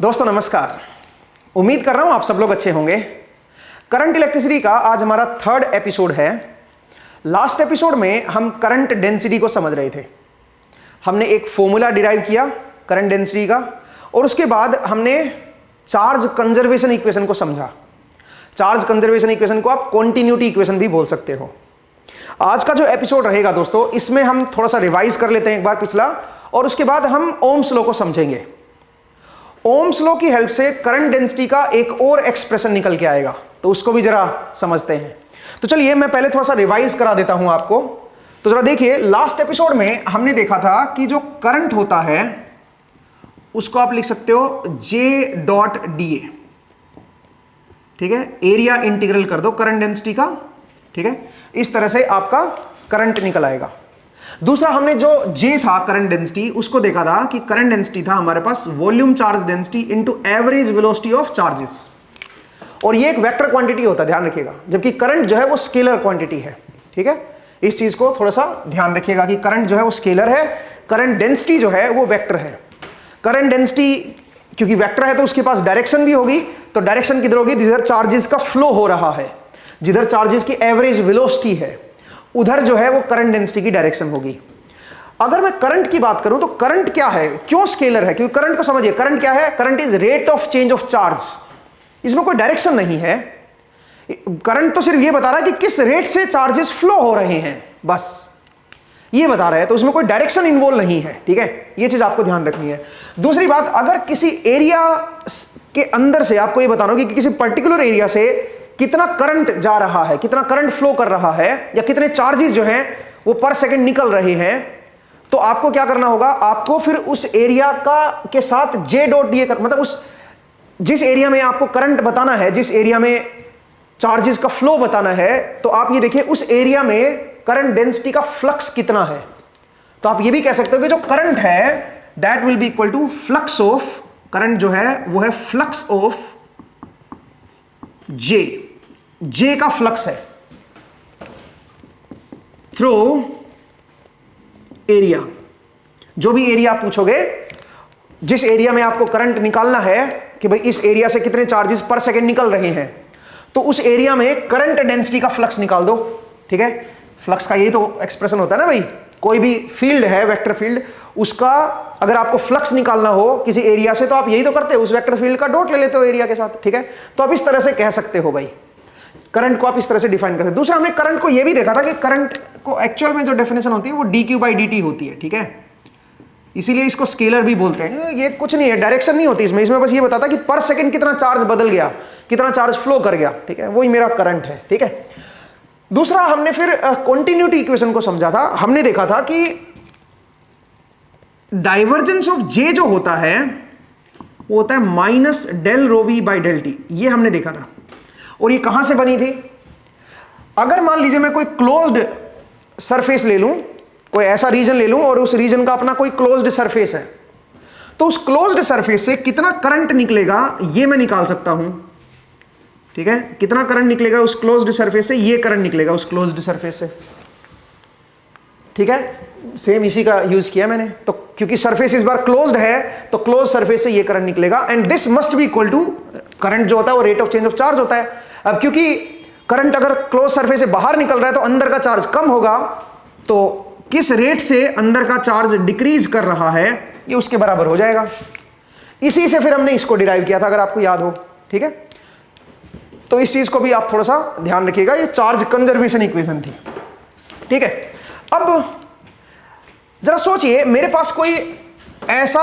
दोस्तों नमस्कार। उम्मीद कर रहा हूं आप सब लोग अच्छे होंगे। करंट इलेक्ट्रिसिटी का आज हमारा 3rd एपिसोड है। लास्ट एपिसोड में हम करंट डेंसिटी को समझ रहे थे। हमने एक फॉर्मूला डिराइव किया करंट डेंसिटी का और उसके बाद हमने चार्ज कंजर्वेशन इक्वेशन को समझा। चार्ज कंजर्वेशन इक्वेशन को आप कॉन्टिन्यूटी इक्वेशन भी बोल सकते हो। आज का जो एपिसोड रहेगा दोस्तों, इसमें हम थोड़ा सा रिवाइज कर लेते हैं एक बार पिछला, और उसके बाद हम ओम्स लॉ को समझेंगे। ओम्स लॉ की हेल्प से करंट डेंसिटी का एक और एक्सप्रेशन निकल के आएगा, तो उसको भी जरा समझते हैं। तो चलिए मैं पहले थोड़ा सा रिवाइज करा देता हूं आपको। तो जरा देखिए, लास्ट एपिसोड में हमने देखा था कि जो करंट होता है उसको आप लिख सकते हो J.dA, ठीक है। एरिया इंटीग्रल कर दो करंट डेंसिटी का, ठीक है। इस तरह से आपका करंट निकल आएगा। दूसरा, हमने जो J था करंट डेंसिटी, उसको देखा था कि करंट डेंसिटी था हमारे पास volume charge density into average velocity of charges, और ये एक वेक्टर क्वांटिटी होता है, ध्यान रखिएगा। जबकि करंट जो है वो स्केलर क्वांटिटी है, ठीक है। इस चीज को थोड़ा सा ध्यान रखिएगा कि करंट जो है वो स्केलर है, करंट डेंसिटी जो है वो वेक्टर है। करंट डेंसिटी क्योंकि वेक्टर है तो उसके पास डायरेक्शन भी होगी, तो डायरेक्शन किधर होगी? जिधर चार्जेस का फ्लो हो रहा है, जिधर चार्जेस की एवरेज वेलोसिटी है, उधर जो है वो करंट डेंसिटी की डायरेक्शन होगी। अगर मैं करंट की बात करूं तो करंट क्या है, क्यों स्केलर है? क्योंकि करंट को समझिए, करंट क्या है? Current is rate of change of charge. इसमें कोई डायरेक्शन नहीं है। करंट तो सिर्फ ये बता रहा है कि किस रेट से चार्जेस फ्लो हो रहे हैं, बस ये बता रहा है, तो उसमें कोई डायरेक्शन इन्वॉल्व नहीं है, ठीक है। ये चीज आपको ध्यान रखनी है। दूसरी बात, अगर किसी एरिया के अंदर से आपको ये बताना होगा कि किसी पर्टिकुलर एरिया से कितना करंट जा रहा है, कितना करंट फ्लो कर रहा है, या कितने चार्जेस जो हैं वो पर सेकंड निकल रहे हैं, तो आपको क्या करना होगा? आपको फिर उस एरिया का के साथ J.dA कर, मतलब उस जिस एरिया में आपको करंट बताना है, जिस एरिया में चार्जेस का फ्लो बताना है, तो आप ये देखिए उस एरिया में करंट डेंसिटी का फ्लक्स कितना है। तो आप ये भी कह सकते हो कि जो करंट है that will be equal to flux of, current जो है वो है फ्लक्स ऑफ जे का फ्लक्स है थ्रू एरिया। जो भी एरिया आप पूछोगे, जिस एरिया में आपको करंट निकालना है कि भाई इस एरिया से कितने चार्जेस पर सेकंड निकल रहे हैं, तो उस एरिया में करंट डेंसिटी का फ्लक्स निकाल दो, ठीक है। फ्लक्स का यही तो एक्सप्रेशन होता है ना भाई। कोई भी फील्ड है, वेक्टर फील्ड, उसका अगर आपको फ्लक्स निकालना हो किसी एरिया से, तो आप यही तो करते हो, उस वेक्टर फील्ड का डॉट ले लेते हो एरिया के साथ, ठीक है। तो आप इस तरह से कह सकते हो भाई, करंट को आप इस तरह से डिफाइन करते हो। दूसरा, हमने करंट को यह भी देखा था कि करंट को एक्चुअल में जो डेफिनेशन होती है वो dQ/dt होती है, ठीक है। इसीलिए इसको स्केलर भी बोलते हैं। ये कुछ नहीं है, डायरेक्शन नहीं होती इसमें बस ये बताता कि पर सेकंड कितना चार्ज बदल गया, कितना चार्ज फ्लो कर गया, ठीक है। वही मेरा करंट है, ठीक है। दूसरा, हमने फिर कॉन्टिन्यूटी इक्वेशन को समझा था। हमने देखा था कि डाइवर्जेंस ऑफ J जो होता है वो होता है minus del rho V by del t, ये हमने देखा था। और ये कहां से बनी थी? अगर मान लीजिए मैं कोई क्लोज्ड सरफेस ले लूं, कोई ऐसा रीजन ले लूं और उस रीजन का अपना कोई क्लोज्ड सरफेस है, तो उस क्लोज्ड सरफेस से कितना करंट निकलेगा ये मैं निकाल सकता हूं, ठीक है। कितना करंट निकलेगा उस क्लोज्ड सरफेस से? ये करंट निकलेगा उस क्लोज्ड सरफेस से, ठीक है। सेम इसी का यूज किया मैंने। तो क्योंकि सरफेस इस बार क्लोज्ड है, तो क्लोज सरफेस से ये करंट निकलेगा, and this must be equal to, current जो होता है वो rate of change of charge होता है। अब क्योंकि करंट अगर क्लोज सरफेस से बाहर निकल रहा है तो अंदर का चार्ज कम होगा, तो किस रेट से अंदर का चार्ज डिक्रीज कर रहा है ये उसके बराबर हो जाएगा। इसी से फिर हमने इसको डिराइव किया था, अगर आपको याद हो, ठीक है। तो इस चीज को भी आप थोड़ा सा ध्यान रखिएगा, ये चार्ज कंजर्वेशन इक्वेशन थी, ठीक है। अब जरा सोचिए, मेरे पास कोई ऐसा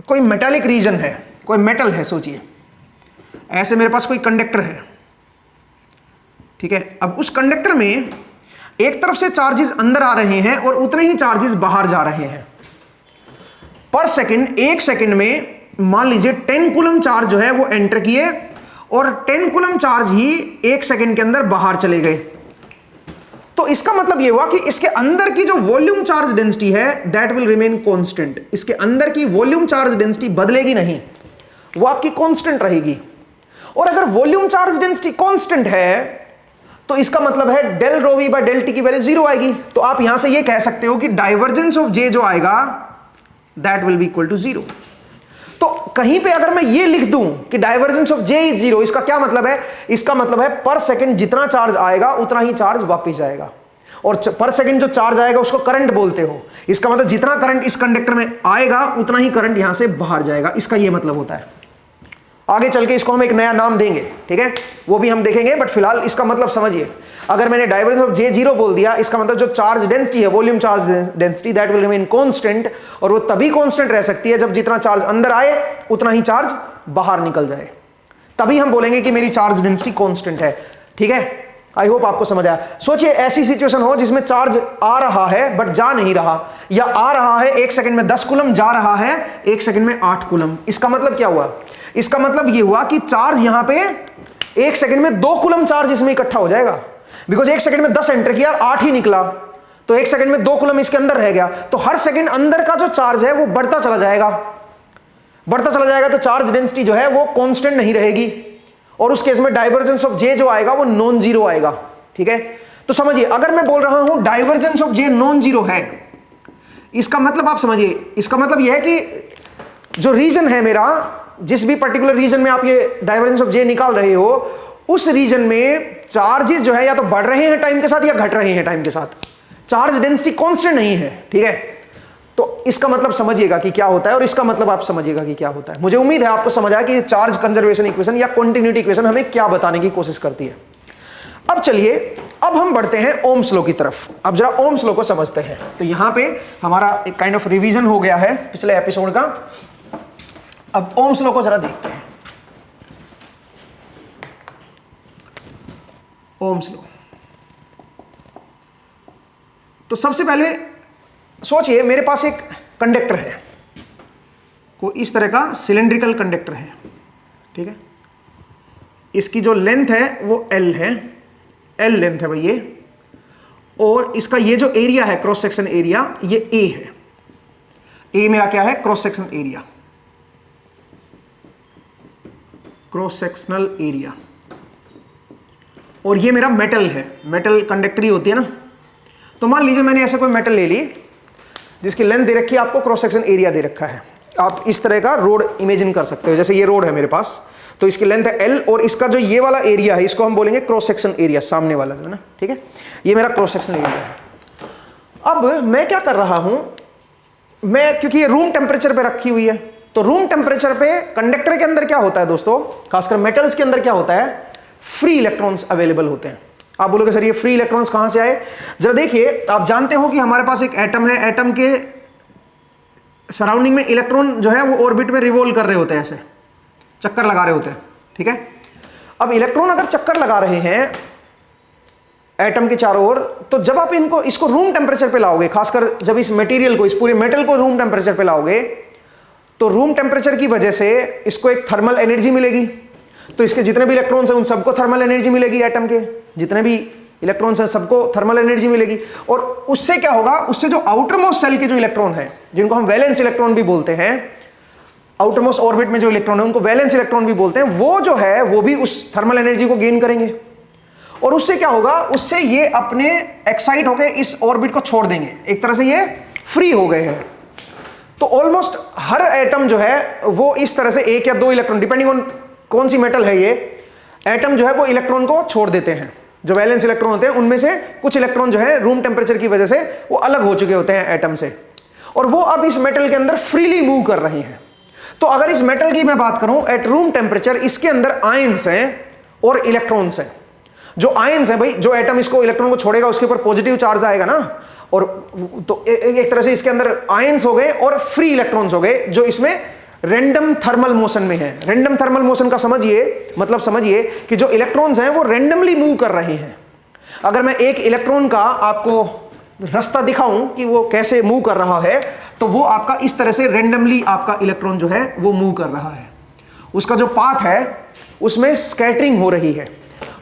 कोई मेटालिक रीजन है, कोई मेटल है, सोचिए ऐसे मेरे पास कोई कंडक्टर है, ठीक है। अब उस कंडक्टर में एक तरफ से चार्जेस अंदर आ रहे हैं और उतने ही चार्जेस बाहर जा रहे हैं पर सेकंड। एक सेकंड में मान लीजिए 10 कूलम चार्ज जो है वो एंटर किए और 10 कूलम चार्ज ही एक सेकंड के अंदर बाहर चले गए। तो इसका मतलब यह हुआ कि इसके अंदर की जो वॉल्यूम चार्ज डेंसिटी है दैट विल रिमेन कांस्टेंट। इसके अंदर की वॉल्यूम चार्ज डेंसिटी बदलेगी नहीं, वो आपकी कांस्टेंट रहेगी। और अगर वॉल्यूम चार्ज डेंसिटी कांस्टेंट है तो इसका मतलब है del rho V by del t की वैल्यू 0 आएगी। तो आप यहां से ये कह सकते हो कि डाइवर्जेंस ऑफ J जो आएगा that will be equal to 0। तो कहीं पे अगर मैं ये लिख दूं कि divergence of J is zero, इसका क्या मतलब है? इसका मतलब है पर सेकंड जितना चार्ज आएगा उतना ही चार्ज वापस जाएगा, और पर सेकंड जो चार्ज आएगा उसको करंट बोलते हो। इसका मतलब जितना करंट इस कंडक्टर में आएगा उतना ही करंट यहां से बाहर जाएगा, इसका ये मतलब होता है। आगे चल के इसको हम एक नया नाम देंगे, ठीक है, वो भी हम देखेंगे, बट फिलहाल इसका मतलब समझिए। अगर मैंने डाइवर्जेंस ऑफ जे जीरो बोल दिया, इसका मतलब जो चार्ज डेंसिटी है, volume charge density, that will remain constant, और वो तभी कांस्टेंट रह सकती है जब जितना चार्ज अंदर आए उतना ही चार्ज बाहर निकल जाए, तभी हम बोलेंगे कि मेरी चार्ज डेंसिटी कांस्टेंट है। ठीक है, आई होप आपको समझ आया। सोचिए ऐसी सिचुएशन हो जिसमें चार्ज आ रहा है बट जा नहीं रहा, या आ रहा है 1 सेकंड में 10 कूलम, जा रहा है 1 सेकंड में 8 कूलम। इसका मतलब क्या हुआ? इसका मतलब ये हुआ कि चार्ज यहां पे 1 सेकंड में 2 कूलम चार्ज इसमें इकट्ठा हो जाएगा, बिकॉज 1 सेकंड में 10 एंटर किया, 8 ही निकला, तो 1 सेकंड में 2 कूलम इसके अंदर रह गया। तो हर सेकंड अंदर का जो चार्ज है वो बढ़ता चला जाएगा, बढ़ता चला जाएगा, तो चार्ज डेंसिटी जो है वो कांस्टेंट नहीं रहेगी, और उस केस में डाइवर्जेंस ऑफ जे जो आएगा वो नॉन जीरो आएगा। ठीक है, तो समझिए अगर मैं बोल रहा हूं divergence of J non zero है, इसका मतलब आप समझिए, इसका मतलब यह है कि जो रीजन है मेरा, जिस भी पर्टिकुलर रीजन में आप ये डाइवर्जेंस ऑफ जे निकाल रहे हो, उस रीजन में चार्जेस जो है या तो बढ़ रहे हैं टाइम के साथ या घट रहे हैं टाइम के साथ, चार्ज डेंसिटी कांस्टेंट नहीं है। ठीक है, तो इसका मतलब समझिएगा कि क्या होता है, और इसका मतलब आप समझिएगा कि क्या होता है। मुझे उम्मीद है आपको समझ आया कि चार्ज कंजर्वेशन इक्वेशन या कंटिन्यूटी इक्वेशन हमें क्या बताने की कोशिश करती है। अब चलिए, अब हम बढ़ते हैं ओम्स लॉ की तरफ। अब जरा ओम्स लॉ को समझते हैं। तो यहां पे हमारा एक काइंड ऑफ रिवीजन हो गया है पिछले एपिसोड का। अब ओम्स लॉ को जरा देखते हैं। ओम्स लॉ, तो सबसे पहले सोचिए मेरे पास एक कंडक्टर है, कोई इस तरह का सिलेंड्रिकल कंडक्टर है। ठीक है, इसकी जो लेंथ है वो L है, L लेंथ है भाई ये, और इसका ये जो एरिया है, क्रॉस सेक्शन एरिया, ये A है। A मेरा क्या है? Cross section area, cross sectional area. और ये मेरा मेटल है, मेटल कंडक्टरी होती है ना। तो मान लीजिए मैंने ऐसे कोई मेटल ले ली जिसकी लेंथ दे रखी है, आपको क्रॉस सेक्शन एरिया दे रखा है। आप इस तरह का रोड इमेजिन कर सकते हो, जैसे ये रोड है मेरे पास, तो इसकी लेंथ है L, और इसका जो ये वाला एरिया है इसको हम बोलेंगे क्रॉस सेक्शन एरिया, सामने वाला जो है ना। ठीक है, ये मेरा क्रॉस सेक्शन एरिया है। अब मैं क्या कर रहा हूं, मैं क्योंकि ये रूम टेम्परेचर पे रखी हुई है, तो रूम टेम्परेचर पे कंडक्टर के अंदर क्या होता है दोस्तों, खासकर मेटल्स के अंदर क्या होता है, फ्री इलेक्ट्रॉन्स अवेलेबल होते हैं। आप बोलोगे सर ये फ्री इलेक्ट्रॉन्स कहां से आए? जरा देखिए, आप जानते हो कि हमारे पास एक एटम है, एटम के सराउंडिंग में इलेक्ट्रॉन जो है वो ऑर्बिट में रिवॉल्व कर रहे होते हैं, ऐसे चक्कर लगा रहे होते हैं। ठीक है, अब इलेक्ट्रॉन अगर चक्कर लगा रहे हैं एटम के चारों ओर, तो जब आप इसको रूम टेम्परेचर पे लाओगे, खासकर जब इस मटेरियल को, इस पूरे मेटल को रूम टेम्परेचर पे लाओगे, तो रूम टेम्परेचर की वजह से इसको एक थर्मल एनर्जी मिलेगी। तो इसके जितने भी इलेक्ट्रॉन्स हैं उन सबको थर्मल एनर्जी मिलेगी, एटम के जितने भी इलेक्ट्रॉन्स हैं सबको थर्मल एनर्जी मिलेगी। और उससे क्या होगा, उससे जो आउटर मोस्ट सेल के जो इलेक्ट्रॉन है, जिनको हम वैलेंस इलेक्ट्रॉन भी बोलते हैं, आउटर मोस्ट ऑर्बिट में जो इलेक्ट्रॉन है उनको वैलेंस इलेक्ट्रॉन भी बोलते हैं, वो जो है वो भी उस थर्मल एनर्जी को गेन करेंगे। और उससे क्या होगा, उससे ये अपने एक्साइट होकर इस ऑर्बिट को छोड़ देंगे, एक तरह से ये फ्री हो गए हैं। तो ऑलमोस्ट हर एटम जो है वो इस तरह से 1 या 2 इलेक्ट्रॉन, डिपेंडिंग ऑन कौन सी मेटल है ये, एटम जो है वो इलेक्ट्रॉन को छोड़ देते हैं। जो वैलेंस इलेक्ट्रॉन होते हैं उनमें से कुछ इलेक्ट्रॉन जो है रूम टेम्परेचर की वजह से वो अलग हो चुके होते हैं एटम से, और वो अब इस मेटल के अंदर फ्रीली मूव कर रहे हैं। तो अगर इस मेटल की मैं बात करूं एट रूम टेम्परेचर, इसके अंदर आयंस हैं और इलेक्ट्रॉन्स हैं। जो आयंस है भाई, जो एटम इसको इलेक्ट्रॉन को छोड़ेगा उसके ऊपर पॉजिटिव चार्ज आएगा ना, और तो एक तरह से इसके अंदर आयंस हो गए और फ्री इलेक्ट्रॉन्स हो गए, जो इसमें रैंडम थर्मल मोशन में है। रैंडम थर्मल मोशन का मतलब समझिए कि जो इलेक्ट्रॉन्स हैं वो रैंडमली मूव कर रहे हैं। अगर मैं एक इलेक्ट्रॉन का आपको रास्ता दिखाऊं कि वो कैसे मूव कर रहा है, तो वो आपका इस तरह से रैंडमली आपका इलेक्ट्रॉन जो है वो मूव कर रहा है। उसका जो पाथ है उसमें स्कैटरिंग हो रही है,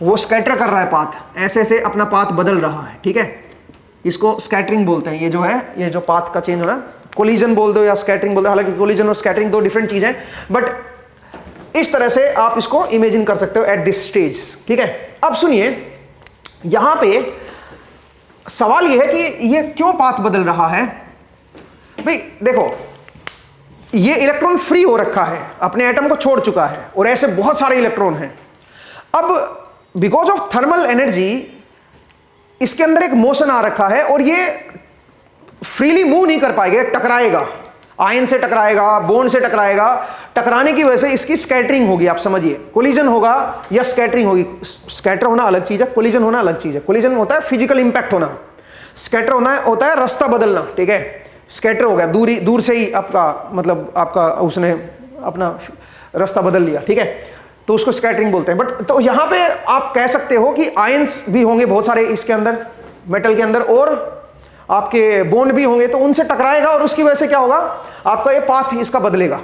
वो स्कैटर कर रहा है पाथ, ऐसे ऐसे अपना पाथ बदल रहा है। ठीक है, इसको स्कैटरिंग बोलते हैं। ये जो है, ये जो पाथ का चेंज हो रहा है, कोलिजन बोल दो या स्कैटरिंग बोल दो, हालांकि कोलिजन और स्कैटरिंग 2 डिफरेंट चीजें, बट इस तरह से आप इसको इमेजिन कर सकते हो एट दिस स्टेज। ठीक है, अब सुनिए, यहां पे सवाल यह है कि ये क्यों पाथ बदल रहा है। भाई देखो, ये इलेक्ट्रॉन फ्री हो रखा है, अपने एटम को छोड़ चुका है, और ऐसे बहुत सारे इलेक्ट्रॉन हैं। अब बिकॉज ऑफ थर्मल एनर्जी इसके अंदर एक मोशन आ रखा है और ये फ्रीली मूव नहीं कर पाएगा, टकराएगा, आयन से टकराएगा, बॉन्ड से टकराएगा। टकराने की वजह से इसकी स्कैटरिंग होगी, आप समझिए, कोलिजन होगा या स्कैटरिंग होगी। स्कैटर होना अलग चीज है, कोलिजन होना अलग चीज है। कोलिजन होता है फिजिकल इंपैक्ट होना, स्कैटर होता है रास्ता बदलना, ठीक है। स्कैटर हो गया दूर से ही आपका मतलब आपका उसने अपना रास्ता बदल लिया, ठीक है, तो उसको स्कैटरिंग बोलते हैं। बट तो यहां पे आप कह सकते हो कि आयंस भी होंगे बहुत सारे इसके अंदर, मेटल के अंदर, और आपके बॉन्ड भी होंगे, तो उनसे टकराएगा और उसकी वजह से क्या होगा, आपका ये पाथ इसका बदलेगा।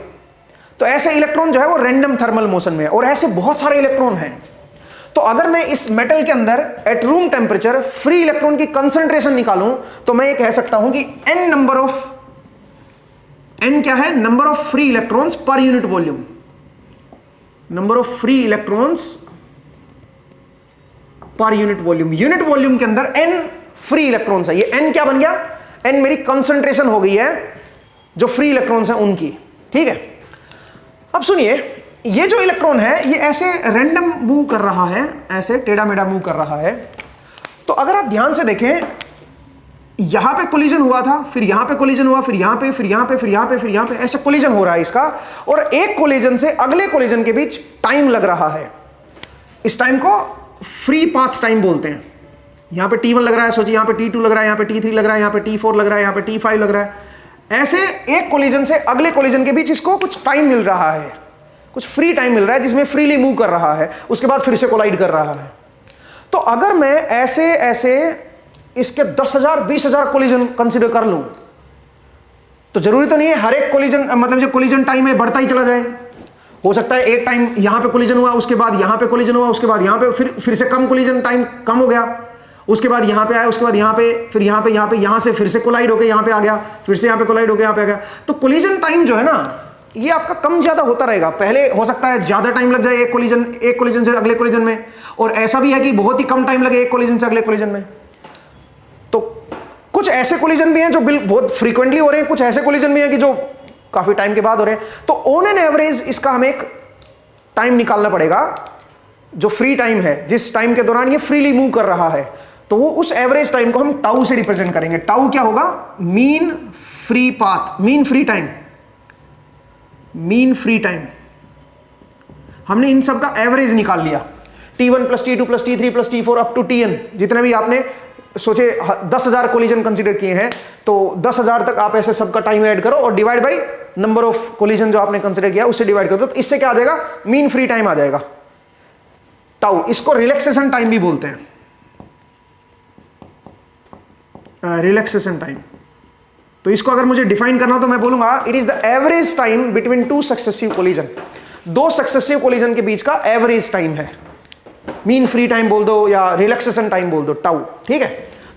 तो ऐसे इलेक्ट्रॉन जो है वो रैंडम थर्मल मोशन में है, और ऐसे बहुत सारे इलेक्ट्रॉन हैं। तो अगर मैं इस मेटल के अंदर at room temperature free electron की कंसंट्रेशन निकालूं, तो मैं ये कह सकता हूं कि n नंबर ऑफ, n क्या है, नंबर ऑफ फ्री इलेक्ट्रॉन्स पर unit volume, number of free electrons पर यूनिट वॉल्यूम। यूनिट वॉल्यूम के अंदर n फ्री इलेक्ट्रॉन्स है। ये n क्या बन गया, n मेरी कंसंट्रेशन हो गई है जो फ्री इलेक्ट्रॉन्स हैं उनकी, ठीक है। अब सुनिए, ये जो इलेक्ट्रॉन है ये ऐसे रैंडम मूव कर रहा है, ऐसे टेढ़ा मेढ़ा मूव कर रहा है। तो अगर आप ध्यान से देखें, यहां पे कोलिजन हुआ था, फिर यहां पे कोलिजन हुआ, फिर यहां पे, फिर यहां पे, फिर यहां पे, फिर यहां पे, ऐसे कोलिजन हो रहा है इसका, और एक कोलिजन से अगले कोलिजन के बीच टाइम लग रहा है। इस टाइम को फ्री पाथ टाइम बोलते हैं। यहां पे T1 लग रहा है, सोचिए, यहां पे T2 लग रहा है, यहां पे T3 लग रहा है, यहां पे T4 लग रहा है, यहां पे T5 लग रहा है। ऐसे एक कोलिजन से अगले कोलिजन के बीच इसको कुछ टाइम मिल रहा है, कुछ फ्री टाइम मिल रहा है जिसमें फ्रीली मूव कर रहा है, उसके बाद फिर से कोलाइड कर रहा है। तो अगर मैं ऐसे ऐसे इसके 10,000 20,000 कोलिजन कंसीडर कर लूं, तो जरूरी तो नहीं है हर एक कोलिजन, मतलब जो कोलिजन टाइम है बढ़ता ही चला जाए। हो सकता है एक टाइम यहां पे कोलिजन हुआ, उसके बाद यहां पे कोलिजन हुआ, उसके बाद यहां पे फिर से कम कोलिजन टाइम कम हो गया, उसके बाद यहां पे आया, उसके बाद यहां पे, फिर यहां पे, यहां से फिर से कोलाइड होकर यहां पे आ गया, फिर से यहां पे कोलाइड होकर यहां पे आ गया। तो कोलिजन टाइम जो है ना, ये आपका कम ज्यादा होता रहेगा। पहले हो सकता है ज्यादा टाइम लग जाए एक कोलिजन से अगले कोलिजन में, और ऐसा भी है कि बहुत ही कम टाइम लगे एक कोलिजन से अगले कोलिजन में। तो कुछ ऐसे कोलिजन भी हैं जो बहुत फ्रीक्वेंटली हो रहे हैं, कुछ ऐसे कोलिजन भी हैं कि जो काफी टाइम के बाद हो रहे हैं। तो ऑन एन एवरेज इसका हमें एक टाइम निकालना पड़ेगा, जो फ्री टाइम है, जिस टाइम के दौरान ये फ्रीली मूव कर रहा है। तो वो उस एवरेज टाइम को हम टाउ से रिप्रेजेंट करेंगे। टाउ क्या होगा, mean free path, mean free time, mean free time. हमने इन सब का एवरेज निकाल लिया, T1 plus T2 plus T3 plus T4 up to Tn, जितने भी आपने सोचे 10,000 कोलिजन कंसीडर किए हैं, तो 10,000 तक आप ऐसे सबका टाइम ऐड करो और divide by number of collision जो आपने कंसीडर किया उससे डिवाइड कर दो, तो इससे क्या आ जाएगा, मीन फ्री टाइम आ जाएगा, टाउ। इसको रिलैक्सेशन टाइम भी बोलते हैं, रिलैक्सेशन टाइम। तो इसको अगर मुझे डिफाइन करना तो मैं बोलूंगा it is the average time between two successive collision. दो सक्सेसिव कोलिजन के बीच का एवरेज टाइम है, मीन फ्री टाइम बोल दो या रिलैक्सेशन टाइम बोल दो, टाउ, ठीक है।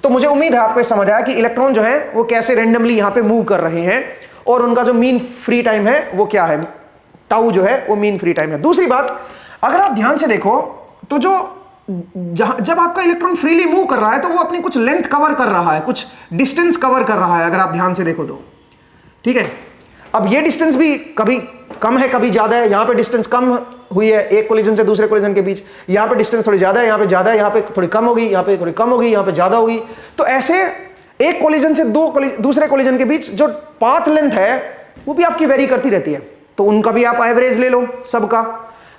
तो मुझे उम्मीद है आपको समझ आया कि इलेक्ट्रॉन जो है वो कैसे रैंडमली यहां पे मूव कर रहे हैं, और उनका जो मीन फ्री टाइम है वो क्या है, टाउ जो है वो मीन फ्री टाइम है। दूसरी बात, अगर आप ध्यान से देखो तो जो जब आपका इलेक्ट्रॉन फ्रीली मूव कर रहा है तो वो अपनी कुछ लेंथ कवर कर रहा है, कुछ डिस्टेंस कवर कर रहा है, अगर आप ध्यान से देखो तो, ठीक है। अब ये डिस्टेंस भी कभी कम है कभी ज्यादा है। यहां पे डिस्टेंस कम हुई है एक कोलिजन से दूसरे कोलिजन के बीच, यहां पे डिस्टेंस थोड़ी ज्यादा है, यहां पे ज्यादा है, यहां पे थोड़ी कम होगी, यहां पे थोड़ी कम होगी, यहां पे ज्यादा होगी। तो ऐसे एक कोलिजन से दूसरे कोलिजन के बीच जो पाथ लेंथ है वो भी आपकी वेरी करती रहती है, तो उनका भी आप एवरेज ले लो सबका।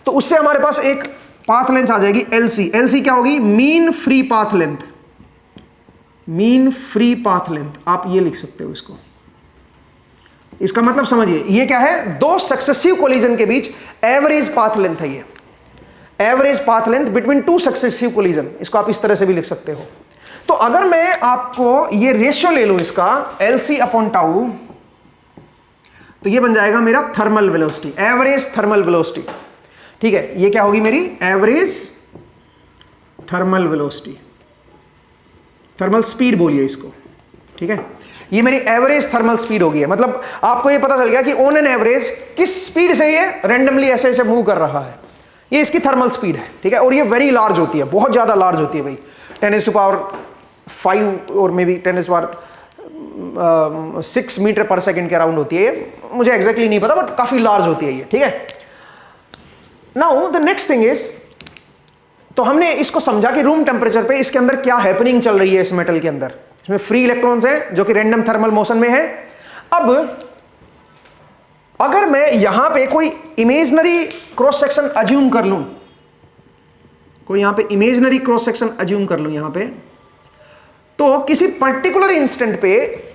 तो उससे हमारे पास एक पाथ लेंथ आ जाएगी LC। LC क्या होगी, mean free path length, mean free path length, आप ये लिख सकते हो इसको। इसका मतलब समझिए, ये क्या है, दो सक्सेसिव कोलिजन के बीच एवरेज पाथ लेंथ है, ये average path length between two successive collision. इसको आप इस तरह से भी लिख सकते हो। तो अगर मैं आपको ये रेशियो ले लूं इसका LC अपॉन टाउ, तो ये बन जाएगा मेरा thermal velocity, average thermal velocity, ठीक है। ये क्या होगी मेरी average thermal velocity, thermal speed बोलिए इसको, ठीक है। ये मेरी एवरेज थर्मल स्पीड होगी। मतलब आपको ये पता चल गया कि ऑन एन एवरेज किस स्पीड से ये रैंडमली ऐसे ऐसे मूव कर रहा है, ये इसकी थर्मल स्पीड है, ठीक है। और ये वेरी लार्ज होती है, बहुत ज्यादा लार्ज होती है भाई, 10⁵ और मे बी 10⁻ 6 मीटर पर सेकेंड के अराउंड होती है, मुझे एग्जैक्टली नहीं पता, बट काफी लार्ज होती है ये, ठीक है। Now the next thing is, तो हमने इसको समझा कि रूम टेम्परेचर पे इसके अंदर क्या हैपनिंग चल रही है इस मेटल के अंदर। इसमें फ्री इलेक्ट्रॉन्स हैं जो कि रैंडम थर्मल मोशन में है। अब अगर मैं यहां पे कोई इमेजनरी क्रॉस सेक्शन अज्यूम कर लूं, कोई यहां पे इमेजनरी क्रॉस सेक्शन अज्यूम कर लूं यहां पे, तो किसी पर्टिकुलर इंस्टेंट पे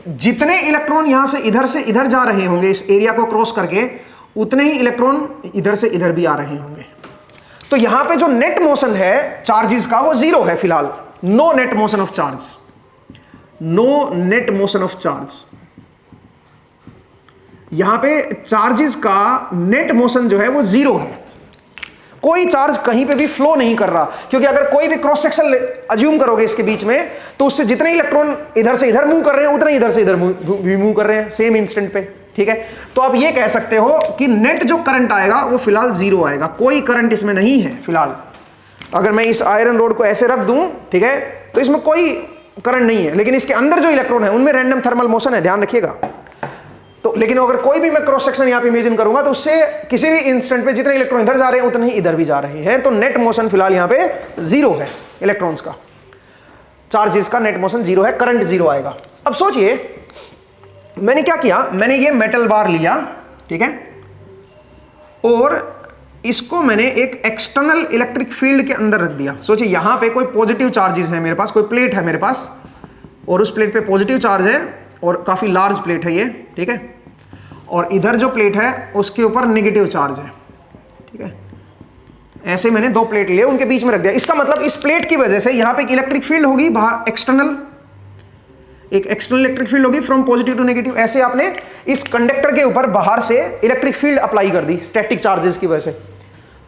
जितने इलेक्ट्रॉन यहां से इधर जा रहे होंगे इस एरिया को क्रॉस करके, उतने ही इलेक्ट्रॉन इधर से इधर भी आ रहे होंगे। तो यहां पे जो नेट मोशन है चार्जेस का वो 0 है फिलहाल। No net motion of charge, no net motion of charge. यहां पे चार्जेस का नेट मोशन जो है वो 0 है। कोई चार्ज कहीं पे भी फ्लो नहीं कर रहा, क्योंकि अगर कोई भी क्रॉस सेक्शन अज्यूम करोगे इसके बीच में, तो उससे जितने इलेक्ट्रॉन इधर से इधर मूव कर रहे हैं उतने इधर से इधर भी मूव कर रहे हैं सेम इंस्टेंट पे, ठीक है। तो आप ये कह सकते हो कि नेट जो करंट आएगा वो फिलहाल 0 आएगा, कोई करंट इसमें नहीं है फिलहाल। अगर मैं इस आयरन रोड को ऐसे रख दूं, ठीक है, तो इसमें कोई करंट नहीं है, लेकिन इसके अंदर जो इलेक्ट्रॉन है उनमें रैंडम थर्मल मोशन है, ध्यान रखिएगा। तो लेकिन अगर कोई भी मैं क्रॉस सेक्शन यहां पे इमेजिन करूंगा, तो उससे किसी भी इंस्टेंट पे जितने इलेक्ट्रॉन इधर जा रहे हैं उतने ही इधर भी जा रहे हैं। तो नेट मोशन फिलहाल यहां पे 0 है इलेक्ट्रॉन्स का, चार्जेस का नेट मोशन 0 है, करंट 0 आएगा। अब सोचिए मैंने क्या किया, मैंने ये मेटल बार लिया, ठीक है, और इसको मैंने एक एक्सटर्नल इलेक्ट्रिक फील्ड के अंदर रख दिया। सोचिए यहां पे कोई पॉजिटिव चार्जेस है मेरे पास, कोई प्लेट है मेरे पास, और उस प्लेट पे पॉजिटिव चार्ज है और काफी लार्ज प्लेट है ये, ठीक है, और इधर जो प्लेट है उसके ऊपर नेगेटिव चार्ज है, ठीक है। ऐसे मैंने 2 प्लेट लिए, उनके बीच में रख दिया। इसका मतलब इस प्लेट की वजह से यहां पे एक इलेक्ट्रिक फील्ड होगी बाहर, एक्सटर्नल, एक एक्सटर्नल इलेक्ट्रिक फील्ड होगी फ्रॉम पॉजिटिव टू नेगेटिव। ऐसे आपने इस कंडक्टर के ऊपर बाहर से इलेक्ट्रिक फील्ड अप्लाई कर दी स्टैटिक चार्जेस की वजह से।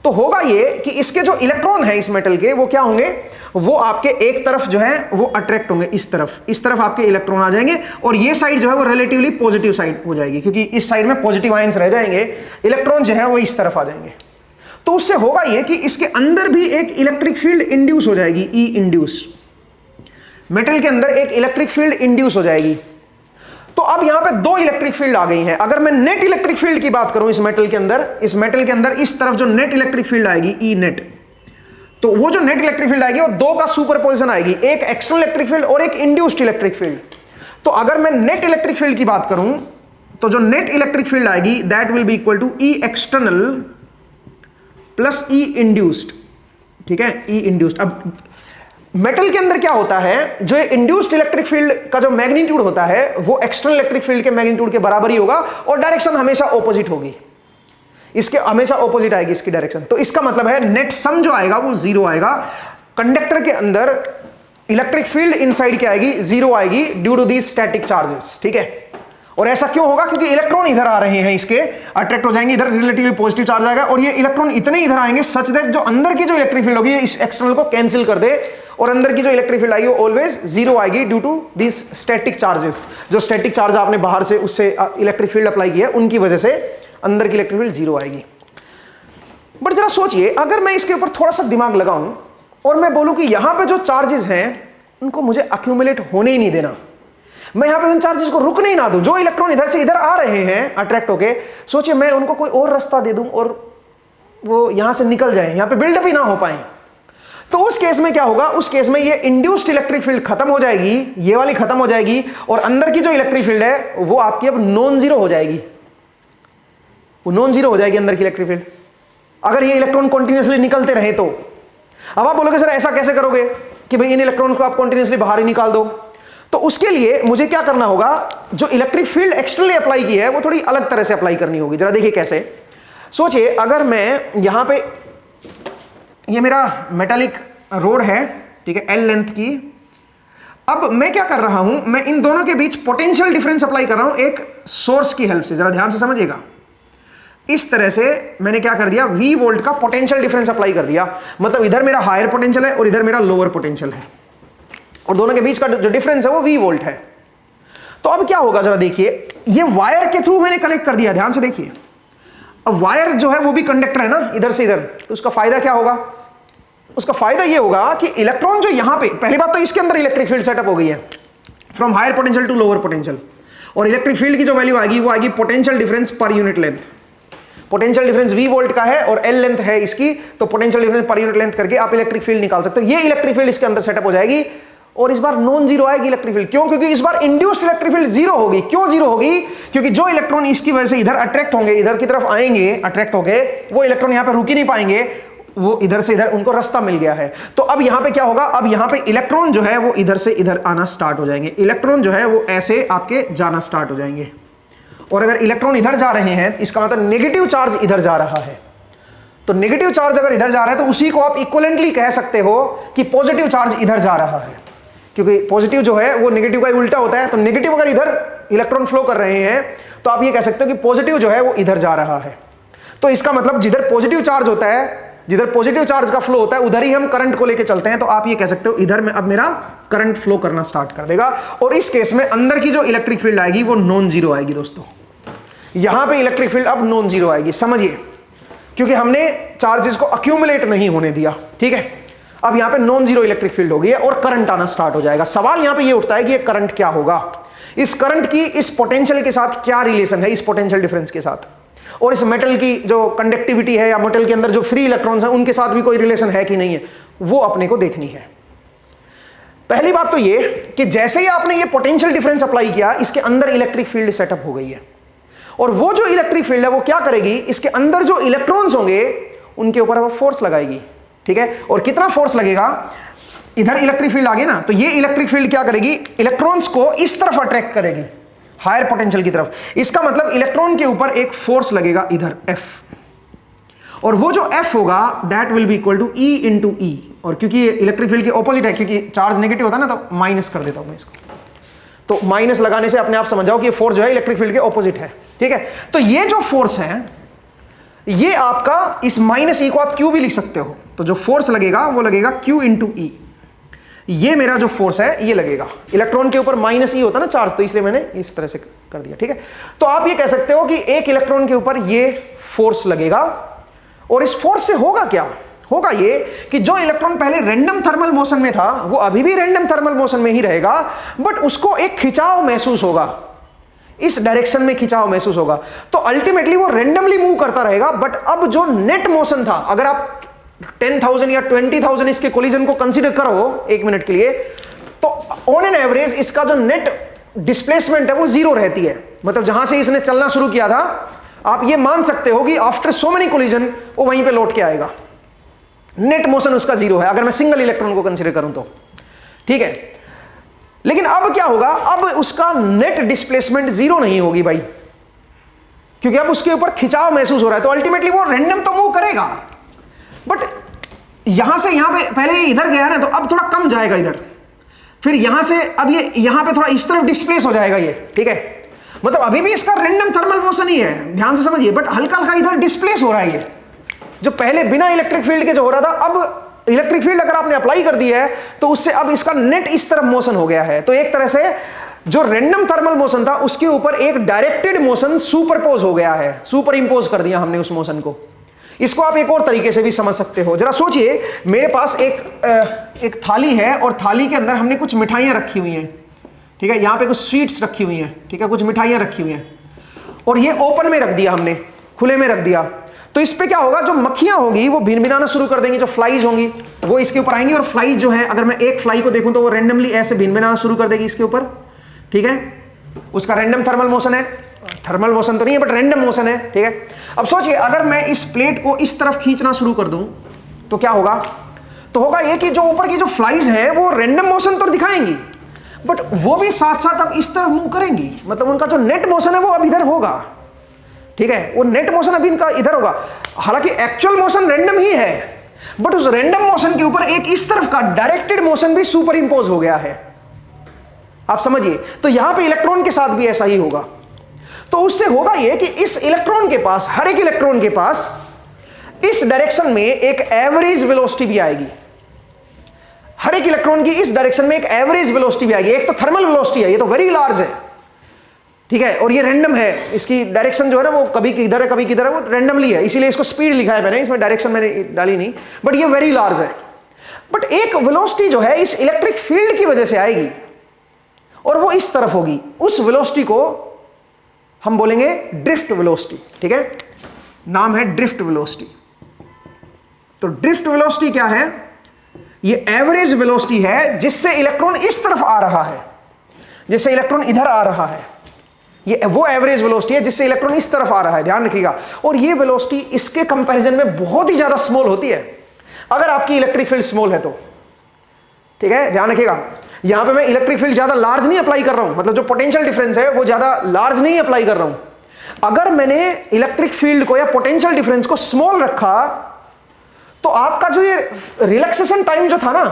तो होगा ये कि इसके जो इलेक्ट्रॉन है इस मेटल के, वो क्या होंगे, वो आपके एक तरफ जो है वो अट्रैक्ट होंगे, इस तरफ आपके इलेक्ट्रॉन आ जाएंगे, और ये साइड जो है वो रिलेटिवली पॉजिटिव साइड हो जाएगी, क्योंकि इस साइड में पॉजिटिव आयंस रह जाएंगे, इलेक्ट्रॉन जो है वो इस तरफ आ जाएंगे। तो उससे होगा ये कि इसके अंदर भी एक इलेक्ट्रिक फील्ड इंड्यूस हो जाएगी, ई इंड्यूस। मेटल के अंदर एक इलेक्ट्रिक फील्ड इंड्यूस हो जाएगी। तो अब यहां पे 2 इलेक्ट्रिक फील्ड आ गई हैं। अगर मैं नेट इलेक्ट्रिक फील्ड की बात करूं इस मेटल के अंदर, इस तरफ जो नेट इलेक्ट्रिक फील्ड आएगी, ई नेट, तो वो जो नेट इलेक्ट्रिक फील्ड आएगी वो 2 का सुपरपोजिशन आएगी, एक एक्सटर्नल इलेक्ट्रिक फील्ड और एक इंड्यूस्ड इलेक्ट्रिक फील्ड। तो अगर मैं नेट इलेक्ट्रिक फील्ड की बात करूं, तो जो नेट इलेक्ट्रिक फील्ड आएगी that will be equal to E external plus E induced, ठीक है, ई इंड्यूस्ड। अब मेटल के अंदर क्या होता है, जो इंड्यूस्ड इलेक्ट्रिक फील्ड का जो मैग्नीट्यूड होता है वो एक्सटर्नल इलेक्ट्रिक फील्ड के मैग्नीट्यूड के बराबर ही होगा, और डायरेक्शन हमेशा ऑपोजिट होगी, इसके हमेशा ऑपोजिट आएगी इसकी डायरेक्शन। तो इसका मतलब है नेट सम जो आएगा वो 0 आएगा। कंडक्टर के अंदर इलेक्ट्रिक फील्ड इनसाइड क्या आएगी, 0 आएगी due to these static charges, ठीक है। और ऐसा क्यों होगा, क्योंकि इलेक्ट्रॉन इधर आ रहे हैं, इसके अट्रैक्ट हो जाएंगे, इधर रिलेटिवली पॉजिटिव चार्ज आएगा, और ये इलेक्ट्रॉन इतने इधर आएंगे सच दैट जो अंदर की जो इलेक्ट्रिक फील्ड होगी इस एक्सटर्नल को कैंसिल कर दे, और अंदर की जो इलेक्ट्रिक फील्ड आएगी वो ऑलवेज 0 आएगी due to this static charges. जो स्टैटिक चार्ज आपने बाहर से उससे इलेक्ट्रिक फील्ड अप्लाई किया उनकी वजह से अंदर की इलेक्ट्रिक फील्ड 0 आएगी। बट जरा सोचिए, अगर मैं इसके ऊपर थोड़ा सा दिमाग लगाऊं और मैं बोलूं कि यहां पे जो चार्जेस हैं उनको मुझे अक्यूमुलेट होने ही नहीं देना, मैं यहां पे उन चार्जेस को रुकने ही ना दूं, जो इलेक्ट्रॉन इधर से इधर आ रहे हैं अट्रैक्ट होके, सोचिए मैं उनको कोई और रास्ता दे दूं और वो यहां से निकल जाए, यहां पे बिल्डअप ही ना हो पाए, तो उस केस में क्या होगा, उस केस में ये इंड्यूस्ड इलेक्ट्रिक फील्ड खत्म हो जाएगी, ये वाली खत्म हो जाएगी, और अंदर की जो इलेक्ट्रिक फील्ड है वो आपकी अब नॉन जीरो हो जाएगी, वो नॉन जीरो हो जाएगी अंदर की इलेक्ट्रिक फील्ड, अगर ये इलेक्ट्रॉन कंटिन्यूअसली निकलते रहे तो। अब आप बोलोगे सर ऐसा कैसे करोगे कि भाई इन इलेक्ट्रॉन को आप कंटिन्यूअसली बाहर ही निकाल दो, तो उसके लिए मुझे क्या करना होगा, जो इलेक्ट्रिक फील्ड एक्सटर्नली अप्लाई की है वो थोड़ी अलग तरह से अप्लाई करनी होगी। जरा देखिए कैसे, सोचिए अगर मैं यहां पे, ये मेरा मेटालिक रोड है, ठीक है, एल लेंथ की, अब मैं क्या कर रहा हूं, मैं इन दोनों के बीच पोटेंशियल डिफरेंस अप्लाई कर रहा हूं एक सोर्स की हेल्प से। जरा ध्यान से समझिएगा, इस तरह से मैंने क्या कर दिया, V वोल्ट का पोटेंशियल डिफरेंस अप्लाई कर दिया, मतलब इधर मेरा हायर पोटेंशियल है और इधर मेरा लोअर पोटेंशियल है, और दोनों के बीच का जो डिफरेंस है वो V वोल्ट है। तो अब क्या होगा, जरा देखिए, ये वायर के थ्रू मैंने कनेक्ट कर दिया, ध्यान से देखिए। अब वायर जो है वो भी कंडक्टर है ना, इधर से इधर, तो उसका फायदा क्या होगा, उसका फायदा ये होगा कि इलेक्ट्रॉन जो यहां पे, पहली बात तो इसके अंदर इलेक्ट्रिक फील्ड सेटअप हो गई है, from higher potential to lower potential. और इलेक्ट्रिक फील्ड की जो वैल्यू आएगी वो आएगी potential difference per unit length. Potential difference v volt का है और l लेंथ है इसकी, तो potential difference per unit length करके आप इलेक्ट्रिक फील्ड निकाल सकते हो। ये इलेक्ट्रिक फील्ड इसके अंदर सेटअप हो जाएगी और इस बार नॉन जीरो आएगी इलेक्ट्रिक फील्ड। क्यों? क्योंकि इस बार इंड्यूस्ड इलेक्ट्रिक फील्ड जीरो होगी। क्यों जीरो होगी? क्योंकि जो इलेक्ट्रॉन इसकी वजह से इधर अट्रैक्ट होंगे, इधर की तरफ आएंगे, अट्रैक्ट होंगे, वो इलेक्ट्रॉन यहां पे रुक ही नहीं पाएंगे, वो इधर से इधर उनको रास्ता मिल गया है। तो अब यहां पे क्या होगा, अब यहां पे इलेक्ट्रॉन जो है वो इधर से इधर आना स्टार्ट हो जाएंगे। इलेक्ट्रॉन जो है वो ऐसे आपके जाना स्टार्ट हो जाएंगे। और अगर इलेक्ट्रॉन इधर जा रहे हैं इसका मतलब नेगेटिव चार्ज इधर जा रहा है। तो नेगेटिव चार्ज अगर इधर जा रहा है तो उसी को आप इक्विवेलेंटली कह सकते हो कि पॉजिटिव चार्ज इधर जा रहा है, क्योंकि पॉजिटिव जो है वो नेगेटिव का उल्टा होता है। तो नेगेटिव अगर इधर इलेक्ट्रॉन फ्लो कर रहे हैं तो आप ये कह सकते हो कि पॉजिटिव जो है वो इधर जा रहा है। तो इसका मतलब जिधर पॉजिटिव चार्ज होता है, जिधर पॉजिटिव चार्ज का फ्लो होता है उधर ही हम करंट को लेके चलते हैं। तो आप ये कह सकते हो इधर में अब मेरा करंट फ्लो करना स्टार्ट कर देगा। और इस केस में अंदर की जो इलेक्ट्रिक फील्ड आएगी वो नॉन जीरो आएगी दोस्तों। यहां पे इलेक्ट्रिक फील्ड अब नॉन जीरो आएगी, समझिए, क्योंकि हमने चार्जेस को अक्यूमुलेट नहीं होने दिया। ठीक है, अब यहां पे नॉन जीरो इलेक्ट्रिक फील्ड हो गई है और करंट आना स्टार्ट हो जाएगा। सवाल यहां पे ये उठता है कि ये करंट क्या होगा, इस करंट की इस पोटेंशियल के साथ क्या रिलेशन है, इस पोटेंशियल डिफरेंस के साथ, और इस मेटल की जो कंडक्टिविटी है या मेटल के अंदर जो फ्री इलेक्ट्रॉन्स हैं उनके साथ भी कोई रिलेशन है कि नहीं है, वो अपने को देखनी है। पहली बात तो ये कि जैसे ही आपने ये पोटेंशियल डिफरेंस अप्लाई किया, इसके अंदर इलेक्ट्रिक फील्ड सेटअप हो गई है। और वो जो इलेक्ट्रिक फील्ड है वो क्या करेगी, इसके अंदर जो इलेक्ट्रॉन्स होंगे उनके ऊपर वो फोर्स लगाएगी। ठीक है, और कितना फोर्स लगेगा, इधर इलेक्ट्रिक फील्ड आ गई ना, तो ये इलेक्ट्रिक फील्ड क्या करेगी, इलेक्ट्रॉन्स को इस तरफ अट्रैक्ट करेगी, हायर पोटेंशियल की तरफ। इसका मतलब इलेक्ट्रॉन के ऊपर एक फोर्स लगेगा इधर F, और वो जो F होगा that will be equal to E into E। और क्योंकि ये इलेक्ट्रिक फील्ड के ऑपोजिट है, क्योंकि चार्ज नेगेटिव होता है ना, तो माइनस कर देता हूं मैं इसको। तो माइनस लगाने से अपने आप समझ जाओ कि ये फोर्स जो है इलेक्ट्रिक फील्ड के ऑपोजिट है। ठीक है, तो ये जो फोर्स है ये आपका, इस माइनस E को आप Q भी लिख सकते हो। तो जो फोर्स लगेगा वो लगेगा Q इंटू E। ये मेरा जो फोर्स है ये लगेगा, इलेक्ट्रॉन के ऊपर माइनस E होता है ना चार्ज, तो इसलिए मैंने इस तरह से कर दिया। ठीक है, तो आप ये कह सकते हो कि एक इलेक्ट्रॉन के ऊपर ये फोर्स लगेगा। और इस फोर्स से होगा क्या, होगा ये कि जो इलेक्ट्रॉन पहले रैंडम थर्मल मोशन में था वो अभी भी रैंडम थर्मल मोशन में ही रहेगा, बट उसको एक खिंचाव महसूस होगा, इस डायरेक्शन में खिंचाव महसूस होगा। तो अल्टीमेटली वो रैंडमली मूव करता रहेगा। बट अब जो नेट मोशन था, अगर आप 10,000 या 20,000 इसके कोलिजन को कंसीडर करो एक मिनट के लिए, तो ऑन एन एवरेज इसका जो नेट डिस्प्लेसमेंट है वो जीरो रहती है। मतलब जहां से इसने चलना शुरू किया था, आप ये मान सकते हो कि आफ्टर सो मेनी कोलिजन वो वहीं पे लौट के आएगा। नेट मोशन उसका जीरो है अगर मैं सिंगल इलेक्ट्रॉन को कंसीडर करूं तो। ठीक है, लेकिन अब क्या होगा, अब उसका नेट डिस्प्लेसमेंट जीरो नहीं होगी भाई, क्योंकि अब उसके ऊपर खिंचाव महसूस हो रहा है। तो अल्टीमेटली वो रैंडम तो मूव करेगा, बट यहां से यहां पे पहले इधर गया ना, तो अब थोड़ा कम जाएगा इधर, फिर यहां से अब ये यहां पे थोड़ा इस तरफ डिस्प्लेस हो जाएगा ये। ठीक है, मतलब अभी भी इसका रैंडम थर्मल मोशन ही है, ध्यान से समझिए, बट हल्का हल्का इधर डिस्प्लेस हो रहा है ये, जो पहले बिना इलेक्ट्रिक फील्ड के जो हो रहा था, अब इलेक्ट्रिक फील्ड अगर आपने अप्लाई कर दी है तो उससे अब इसका नेट इस तरफ मोशन हो गया है। तो एक तरह से जो रैंडम थर्मल मोशन था उसके ऊपर एक डायरेक्टेड मोशन सुपरपोज हो गया है, सुपर इंपोज कर दिया हमने उस मोशन को। इसको आप एक और तरीके से भी समझ सकते हो। जरा सोचिए, मेरे पास एक थाली है और थाली के अंदर हमने कुछ मिठाइयां रखी हुई हैं। ठीक है, यहां पे कुछ स्वीट्स रखी हुई हैं, ठीक है, कुछ मिठाइयां रखी हुई हैं, और ये ओपन में रख दिया हमने, खुले में रख दिया। तो इस पे क्या होगा, जो मक्खियां होंगी वो भिनभिनाना शुरू कर देंगी, जो फ्लाइज होंगी वो इसके ऊपर आएंगी, और फ्लाइज जो है, अगर मैं एक फ्लाई को देखूं तो वो रैंडमली ऐसे भिनभिनाना शुरू कर देगी इसके ऊपर। ठीक है, उसका रैंडम थर्मल मोशन है, थर्मल मोशन तो नहीं है बट रैंडम मोशन है। ठीक है, अब सोचिए अगर मैं इस प्लेट को इस तरफ खींचना शुरू कर दूं तो क्या होगा, तो होगा ये कि जो ऊपर की जो फ्लाइज है वो रैंडम मोशन तो दिखाएंगी, बट वो भी साथ साथ अब इस तरफ मूव करेंगी। मतलब उनका जो नेट मोशन है वो अब इधर होगा। ठीक है, वो नेट मोशन अभी इनका इधर होगा, हालांकि एक्चुअल मोशन रैंडम ही है, बट उस रैंडम मोशन के ऊपर एक इस तरफ का डायरेक्टेड मोशन भी सुपर इंपोज हो गया है। आप समझिए, तो यहां पे इलेक्ट्रॉन के साथ भी ऐसा ही होगा। तो उससे होगा ये कि इस इलेक्ट्रॉन के पास, हर एक इलेक्ट्रॉन के पास इस डायरेक्शन में एक एवरेज वेलोसिटी भी आएगी। हर एक इलेक्ट्रॉन की इस डायरेक्शन में एक एवरेज वेलोसिटी भी आएगी। एक तो थर्मल वेलोसिटी है, ये तो वेरी लार्ज है। ठीक है, और ये रैंडम है, इसकी डायरेक्शन जो है ना वो कभी किधर है कभी किधर है, वो रैंडमली है, इसीलिए इसको स्पीड लिखा है मैंने, इसमें डायरेक्शन मैंने डाली नहीं, बट ये वेरी लार्ज है। बट एक वेलोसिटी जो है इस इलेक्ट्रिक फील्ड की वजह से आएगी, और वो इस तरफ होगी, उस वेलोसिटी को हम बोलेंगे ड्रिफ्ट वेलोसिटी। ठीक है, नाम है ड्रिफ्ट वेलोसिटी। तो ड्रिफ्ट वेलोसिटी क्या है? ये एवरेज वेलोसिटी है जिससे इलेक्ट्रॉन इस तरफ आ रहा है, जिससे इलेक्ट्रॉन इधर आ रहा है। ये वो एवरेज वेलोसिटी है जिससे इलेक्ट्रॉन इस तरफ आ रहा है, ध्यान रखिएगा। और ये वेलोसिटी इसके कंपैरिजन में बहुत ही ज्यादा स्मॉल होती है अगर आपकी इलेक्ट्रिक फील्ड स्मॉल है तो। ठीक है, ध्यान रखिएगा। यहां पे मैं इलेक्ट्रिक फील्ड ज्यादा लार्ज नहीं अप्लाई कर रहा हूं, मतलब जो पोटेंशियल डिफरेंस है वो ज्यादा लार्ज नहीं अप्लाई कर रहा हूं। अगर मैंने इलेक्ट्रिक फील्ड को या पोटेंशियल डिफरेंस को स्मॉल रखा तो आपका जो ये रिलैक्सेशन टाइम जो था ना,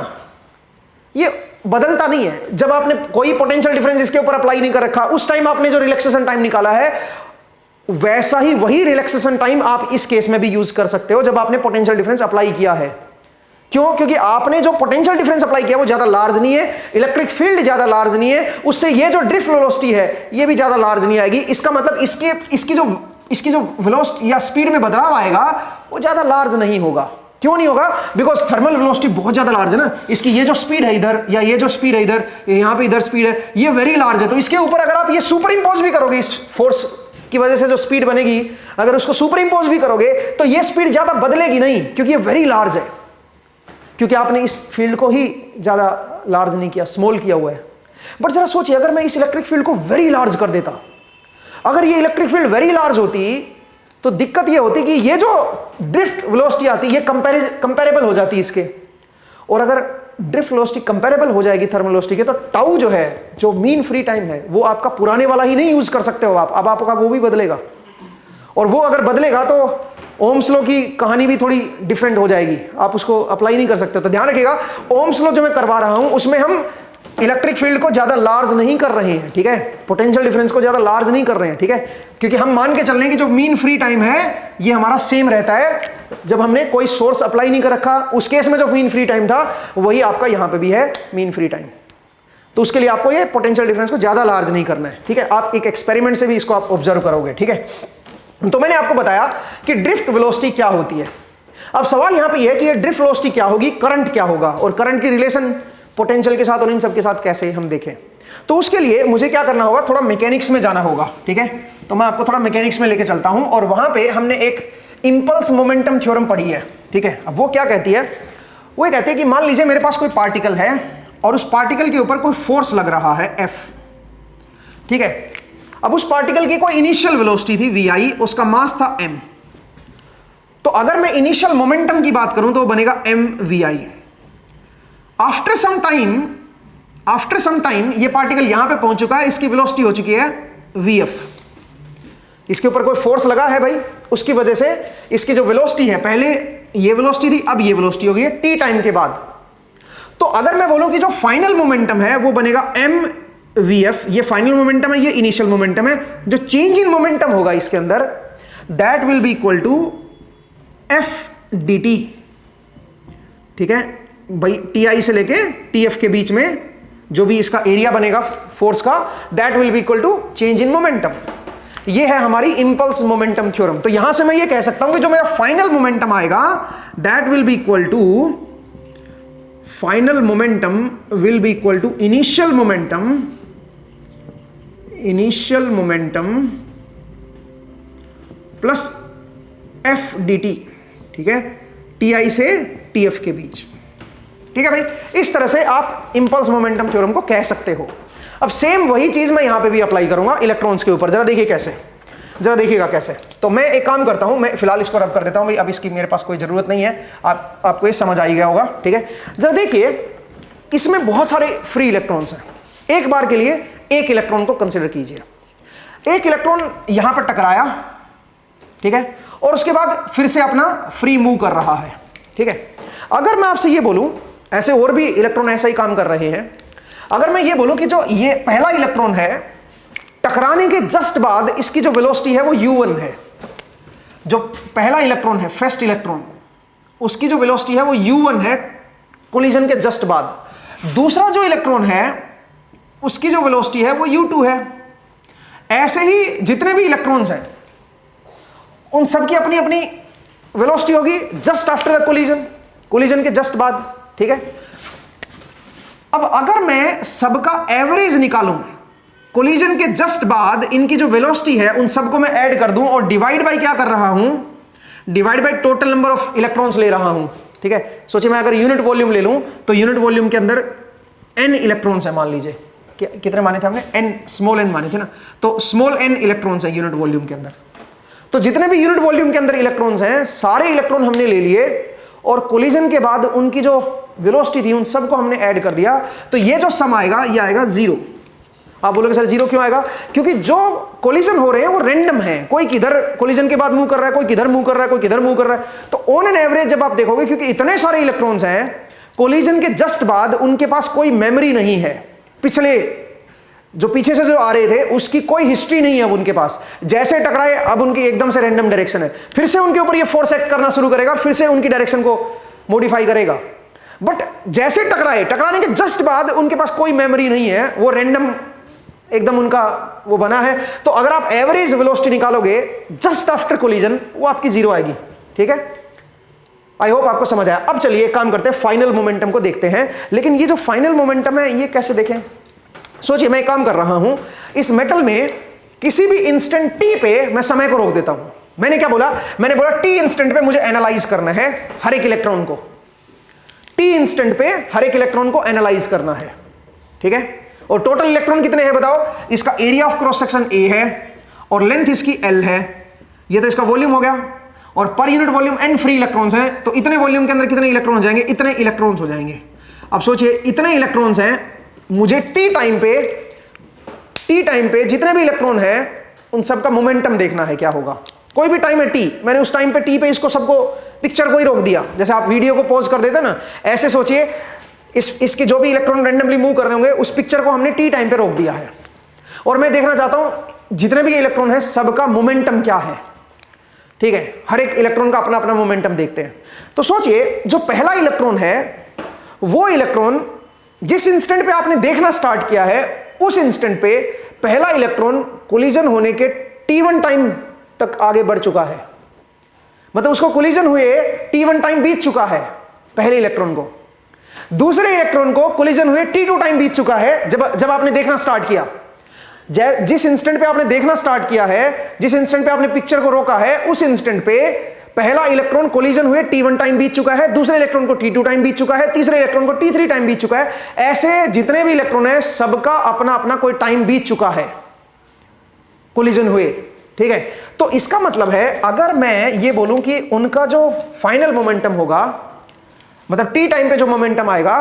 ये बदलता नहीं है। जब आपने कोई पोटेंशियल डिफरेंस इसके ऊपर अप्लाई नहीं कर रखा, उस टाइम आपने जो रिलैक्सेशन टाइम निकाला है वैसा ही वही रिलैक्सेशन टाइम आप इस केस में भी यूज कर सकते हो जब आपने पोटेंशियल डिफरेंस अप्लाई किया है। क्यों? क्योंकि आपने जो पोटेंशियल डिफरेंस अप्लाई किया वो ज्यादा लार्ज नहीं है, इलेक्ट्रिक फील्ड ज्यादा लार्ज नहीं है, उससे ये जो ड्रिफ्ट वेलोसिटी है ये भी ज्यादा लार्ज नहीं आएगी। इसका मतलब इसकी जो वेलोसिटी या स्पीड में बदलाव आएगा वो ज्यादा लार्ज नहीं होगा। क्यों नहीं होगा? बिकॉज थर्मल वेलोसिटी बहुत ज्यादा लार्ज है ना, इसकी ये जो स्पीड है इधर, या ये जो स्पीड है इधर, यहां पे इधर स्पीड है, ये वेरी लार्ज है। तो इसके ऊपर अगर आप ये सुपर इंपोज भी करोगे, इस फोर्स की वजह से जो स्पीड बनेगी, अगर उसको सुपर इंपोज भी करोगे तो ये स्पीड ज्यादा बदलेगी नहीं, क्योंकि ये वेरी लार्ज है, क्योंकि आपने इस फील्ड को ही ज्यादा लार्ज नहीं किया, स्मॉल किया हुआ है। बट जरा सोचिए, अगर मैं इस इलेक्ट्रिक फील्ड को वेरी लार्ज कर देता, अगर ये इलेक्ट्रिक फील्ड वेरी लार्ज होती तो दिक्कत ये होती कि ये जो ड्रिफ्ट वेलोसिटी आती ये कंपेरेबल हो जाती इसके। और अगर ड्रिफ्ट वेलोसिटी कंपेरेबल हो जाएगी थर्मल वेलोसिटी के, तो टाउ जो है, जो मीन फ्री टाइम है, वो आपका पुराने वाला ही नहीं यूज कर सकते हो आप, अब आपका वो भी बदलेगा। और वो अगर बदलेगा तो ओम्स लॉ की कहानी भी थोड़ी डिफरेंट हो जाएगी, आप उसको अप्लाई नहीं कर सकते। तो ध्यान रखिएगा, ओम्स लॉ जो मैं करवा रहा हूं उसमें हम इलेक्ट्रिक फील्ड को ज्यादा लार्ज नहीं कर रहे हैं। ठीक है, पोटेंशियल डिफरेंस को ज्यादा लार्ज नहीं कर रहे हैं। ठीक है, क्योंकि हम मान के चल रहे हैं कि जो मीन फ्री टाइम है ये हमारा सेम रहता है जब हमने कोई सोर्स अप्लाई नहीं कर रखा। उस केस में जो मीन फ्री टाइम था वही आपका यहां पे भी है मीन फ्री टाइम। तो उसके लिए आपको ये पोटेंशियल डिफरेंस को ज्यादा लार्ज नहीं करना है। ठीक है, आप एक एक्सपेरिमेंट से भी इसको आप ऑब्जर्व करोगे। ठीक है, तो मैंने आपको बताया कि ड्रिफ्ट वेलोसिटी क्या होती है। अब सवाल यहां पे यह है कि ये ड्रिफ्ट वेलोसिटी क्या होगी, करंट क्या होगा, और करंट की रिलेशन पोटेंशियल के साथ और इन सब के साथ कैसे हम देखें। तो उसके लिए मुझे क्या करना होगा, थोड़ा मैकेनिक्स में जाना होगा। ठीक है, तो मैं आपको थोड़ा मैकेनिक्स में लेके चलता हूं, और वहां पे हमने एक इंपल्स मोमेंटम थ्योरम पढ़ी है। ठीक है, अब वो क्या कहती है? वो कहती है कि मान लीजिए मेरे पास कोई पार्टिकल है और उस पार्टिकल के ऊपर कोई फोर्स लग रहा है F। ठीक है, अब उस पार्टिकल की कोई इनिशियल वेलोसिटी थी vi, उसका मास था m। तो अगर मैं इनिशियल मोमेंटम की बात करूं तो वो बनेगा mvi। आफ्टर सम टाइम ये पार्टिकल यहां पे पहुंच चुका है, इसकी वेलोसिटी हो चुकी है vf। इसके ऊपर कोई फोर्स लगा है भाई, उसकी वजह से इसकी जो वेलोसिटी है, पहले ये वेलोसिटी थी, अब ये वेलोसिटी हो गई है t टाइम के बाद। तो अगर मैं बोलूं कि जो फाइनल मोमेंटम है वो बनेगा mvf, ये फाइनल मोमेंटम है, ये इनिशियल मोमेंटम है। जो चेंज इन मोमेंटम होगा इसके अंदर, that will be equal to f dt। ठीक है भाई, ti से लेके tf के बीच में जो भी इसका एरिया बनेगा फोर्स का, that will be equal to change in momentum. ये है हमारी इंपल्स मोमेंटम थ्योरम। तो यहां से मैं ये कह सकता हूं कि जो मेरा फाइनल मोमेंटम आएगा, that will be equal to, final momentum will be equal to initial momentum plus F D T. ठीक है, टी से टी एफ के बीच। ठीक है भाई, इस तरह से आप इंपल्स मोमेंटम थ्योरम को कह सकते हो। अब सेम वही चीज मैं यहां पे भी अप्लाई करूंगा इलेक्ट्रॉन्स के ऊपर। जरा देखिए कैसे, जरा देखिएगा कैसे। तो मैं एक काम करता हूं, मैं फिलहाल इसको रब कर देता हूं भाई, अब इसकी मेरे पास कोई जरूरत नहीं है, आपको ये समझ आ ही गया होगा। ठीक है, जरा देखिए, इसमें बहुत सारे फ्री इलेक्ट्रॉन्स हैं। एक बार के लिए एक इलेक्ट्रॉन को कंसिडर कीजिए। एक इलेक्ट्रॉन यहां पर टकराया, ठीक है, और उसके बाद फिर से अपना फ्री मूव कर रहा है। ठीक है, अगर मैं आपसे ये बोलूं, ऐसे और भी इलेक्ट्रॉन ऐसा ही काम कर रहे हैं, अगर मैं ये बोलूं कि जो ये पहला इलेक्ट्रॉन है, टकराने के जस्ट बाद इसकी जो वेलोसिटी है वो u1 है। जो पहला इलेक्ट्रॉन है, फर्स्ट इलेक्ट्रॉन, उसकी जो वेलोसिटी है वो u1 है कोलिजन के जस्ट बाद। दूसरा जो इलेक्ट्रॉन है उसकी जो वेलोसिटी है वो u2 है। ऐसे ही जितने भी इलेक्ट्रॉन्स हैं उन सब की अपनी अपनी वेलोसिटी होगी just after the collision, collision के जस्ट बाद। ठीक है, अब अगर मैं सबका एवरेज निकालूं, कोलिजन के जस्ट बाद इनकी जो वेलोसिटी है उन सबको मैं ऐड कर दूं और डिवाइड बाय क्या कर रहा हूं, divide by total number of electrons ले रहा हूं, ठीक है। सोचिए मैं अगर यूनिट वॉल्यूम ले लूं तो यूनिट वॉल्यूम के अंदर n इलेक्ट्रॉन्स है, मान लीजिए कितने माने थे हमने, n, स्मॉल n माने थे ना, तो स्मॉल n इलेक्ट्रॉन्स है यूनिट वॉल्यूम के अंदर। तो जितने भी यूनिट वॉल्यूम के अंदर इलेक्ट्रॉन्स हैं सारे इलेक्ट्रॉन हमने ले लिए और कोलिजन के बाद उनकी जो वेलोसिटी थी उन सबको हमने ऐड कर दिया, तो ये जो सम आएगा ये आएगा 0। आप बोलोगे सर 0 क्यों आएगा? क्योंकि जो कोलिजन हो रहे हैं वो रैंडम है, कोई किधर कोलिजन के बाद मूव कर रहा है, कोई किधर मूव कर रहा है, कोई किधर मूव कर रहा है। तो ऑन एन एवरेज जब आप देखोगे, क्योंकि इतने सारे इलेक्ट्रॉन्स हैं कोलिजन के जस्ट बाद, उनके पास कोई मेमोरी नहीं है, पिछले जो पीछे से जो आ रहे थे उसकी कोई हिस्ट्री नहीं है अब उनके पास। जैसे टकराए अब उनकी एकदम से रैंडम डायरेक्शन है, फिर से उनके ऊपर ये फोर्स एक्ट करना शुरू करेगा, फिर से उनकी डायरेक्शन को मॉडिफाई करेगा। बट जैसे टकराने के जस्ट बाद उनके पास कोई मेमोरी नहीं है, वो रैंडम एकदम उनका वो बना है। तो अगर आप एवरेज वेलोसिटी निकालोगे जस्ट आफ्टर कोलिजन, वो आपकी 0 आएगी, ठीक है। आई होप आपको समझ आया। अब चलिए काम करते हैं, फाइनल मोमेंटम को देखते हैं। लेकिन ये जो फाइनल मोमेंटम है ये कैसे देखें? सोचिए मैं काम कर रहा हूं, इस मेटल में किसी भी इंस्टेंट टी पे मैं समय को रोक देता हूं। मैंने क्या बोला? मैंने बोला टी इंस्टेंट पे मुझे एनालाइज करना है हर एक इलेक्ट्रॉन को, टी इंस्टेंट पे हर एक इलेक्ट्रॉन को एनालाइज करना है, ठीक है। और टोटल इलेक्ट्रॉन कितने हैं बताओ? इसका area of cross section A है और लेंथ इसकी एल है, ये तो इसका वॉल्यूम हो गया। और पर unit volume N free electrons हैं, तो इतने वॉल्यूम के अंदर कितने इलेक्ट्रॉन हो जाएंगे? इतने इलेक्ट्रॉन्स हो जाएंगे। अब सोचिए इतने इलेक्ट्रॉन्स हैं, मुझे टी टाइम पे जितने भी इलेक्ट्रॉन हैं उन सबका मोमेंटम देखना है क्या होगा। कोई भी टाइम है टी, मैंने उस टाइम पे टी पे इसको सबको पिक्चर को ही रोक दिया, जैसे आप वीडियो को पॉज कर देते ना, ऐसे सोचिए इसके जो भी इलेक्ट्रॉन रैंडमली मूव कर रहे होंगे उस पिक्चर को हमने टी टाइम पे रोक दिया है और मैं देखना चाहता हूं जितने भी इलेक्ट्रॉन है सबका मोमेंटम क्या है, ठीक है। हर एक इलेक्ट्रॉन का अपना अपना मोमेंटम देखते हैं। तो सोचिए जो पहला इलेक्ट्रॉन है वो इलेक्ट्रॉन जिस इंस्टेंट पे आपने देखना स्टार्ट किया है उस इंस्टेंट पे पहला इलेक्ट्रॉन कोलिजन होने के t1 टाइम तक आगे बढ़ चुका है, मतलब उसको कोलिजन हुए t1 टाइम बीत चुका है पहले इलेक्ट्रॉन को। दूसरे इलेक्ट्रॉन को कोलिजन हुए t2 टाइम बीत चुका है जब आपने देखना स्टार्ट किया। जिस इंस्टेंट पे आपने देखना स्टार्ट किया है, जिस इंस्टेंट पे आपने पिक्चर को रोका है, उस इंस्टेंट पे पहला इलेक्ट्रॉन कोलिजन हुए t1 टाइम बीत चुका है, दूसरे इलेक्ट्रॉन को t2 टाइम बीत चुका है, तीसरे इलेक्ट्रॉन को t3 टाइम बीत चुका है। ऐसे जितने भी इलेक्ट्रॉन है सबका अपना अपना कोई टाइम बीत चुका है कोलिजन हुए, ठीक है। तो इसका मतलब है अगर मैं ये बोलूं कि उनका जो फाइनल मोमेंटम होगा, मतलब टी टाइम पे जो मोमेंटम आएगा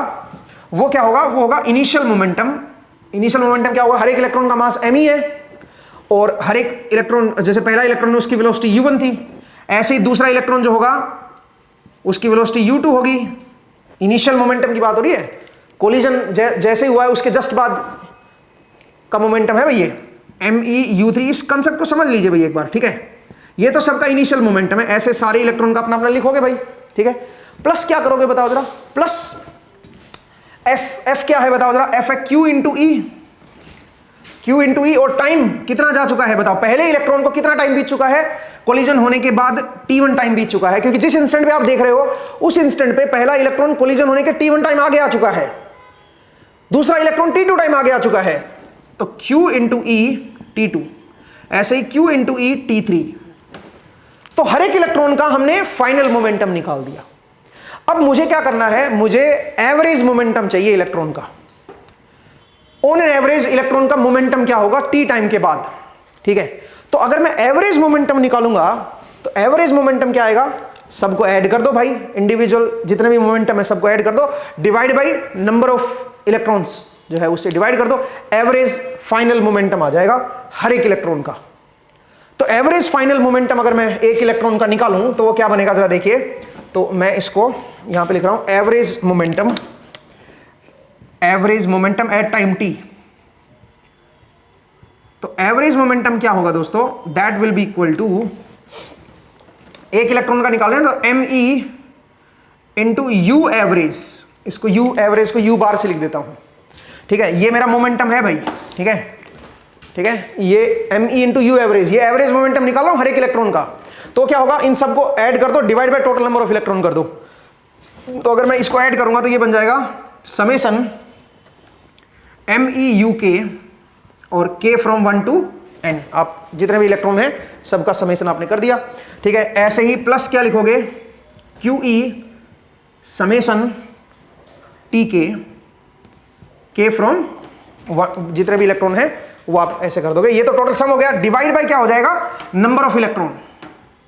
वो क्या होगा? वो होगा इनिशियल मोमेंटम। इनिशियल मोमेंटम क्या होगा? हर एक इलेक्ट्रॉन का मास m ही है और हर एक इलेक्ट्रॉन, जैसे पहला इलेक्ट्रॉन उसकी वेलोसिटी u1 थी, ऐसे ही दूसरा इलेक्ट्रॉन जो होगा उसकी वेलोसिटी u2 होगी। इनिशियल मोमेंटम की बात हो रही है, कोलिजन जैसे हुआ है उसके जस्ट बाद का मोमेंटम है भाई ये me(u3). इस कंसेप्ट को समझ लीजिए भाई एक बार, ठीक है। ये तो सबका इनिशियल मोमेंटम है, ऐसे सारे इलेक्ट्रॉन का अपना अपना लिखोगे भाई, ठीक है। प्लस क्या करोगे बताओ जरा? प्लस f क्या है बताओ जरा? f है q इंटू ई, और टाइम कितना जा चुका है बताओ? पहले इलेक्ट्रॉन को कितना टाइम बीत चुका है कोलिजन होने के बाद? t1 टाइम बीत चुका है, क्योंकि जिस इंस्टेंट पे आप देख रहे हो उस इंस्टेंट पे पहला इलेक्ट्रॉन कोलिजन होने के t1 टाइम आगे आ चुका है, दूसरा इलेक्ट्रॉन t2 टाइम आगे आ चुका है। तो q इंटू ई t2, ऐसे ही q इंटू ई t3। तो हर एक इलेक्ट्रॉन का हमने फाइनल मोमेंटम निकाल दिया। अब मुझे क्या करना है? मुझे एवरेज मोमेंटम चाहिए इलेक्ट्रॉन का। ऑन एन एवरेज इलेक्ट्रॉन का मोमेंटम क्या होगा टी टाइम के बाद, ठीक है। तो अगर मैं एवरेज मोमेंटम निकालूंगा तो एवरेज मोमेंटम क्या आएगा? सबको ऐड कर दो भाई, इंडिविजुअल जितने भी मोमेंटम है सबको ऐड कर दो, divide by number of electrons जो है उससे डिवाइड कर दो, एवरेज फाइनल मोमेंटम आ जाएगा हर एक इलेक्ट्रॉन का। तो एवरेज फाइनल मोमेंटम अगर मैं एक इलेक्ट्रॉन का निकालूं तो वो क्या बनेगा जरा देखिए। तो मैं इसको यहां पे लिख रहा हूं average momentum at time t। तो एवरेज मोमेंटम क्या होगा दोस्तों? That will be equal to, एक इलेक्ट्रॉन का निकाल रहे हैं तो me इंटू यू एवरेज, इसको यू एवरेज को u बार से लिख देता हूं, ठीक है। ये मेरा मोमेंटम है भाई, ठीक है, ठीक है। ये me इंटू यू एवरेज, ये एवरेज मोमेंटम निकाल रहा हूं हर एक इलेक्ट्रॉन का। तो क्या होगा? इन सबको ऐड कर दो, divide by total number of electron कर दो। तो अगर मैं इसको ऐड करूंगा तो ये बन जाएगा समेशन MEUK और K फ्रॉम 1 टू N। आप जितने भी इलेक्ट्रॉन हैं सबका समेशन आपने कर दिया, ठीक है। ऐसे ही प्लस क्या लिखोगे, QE summation TK, K from जितने भी इलेक्ट्रॉन है वो आप ऐसे कर दोगे। ये तो टोटल सम हो गया। डिवाइड बाय क्या हो जाएगा, नंबर ऑफ इलेक्ट्रॉन,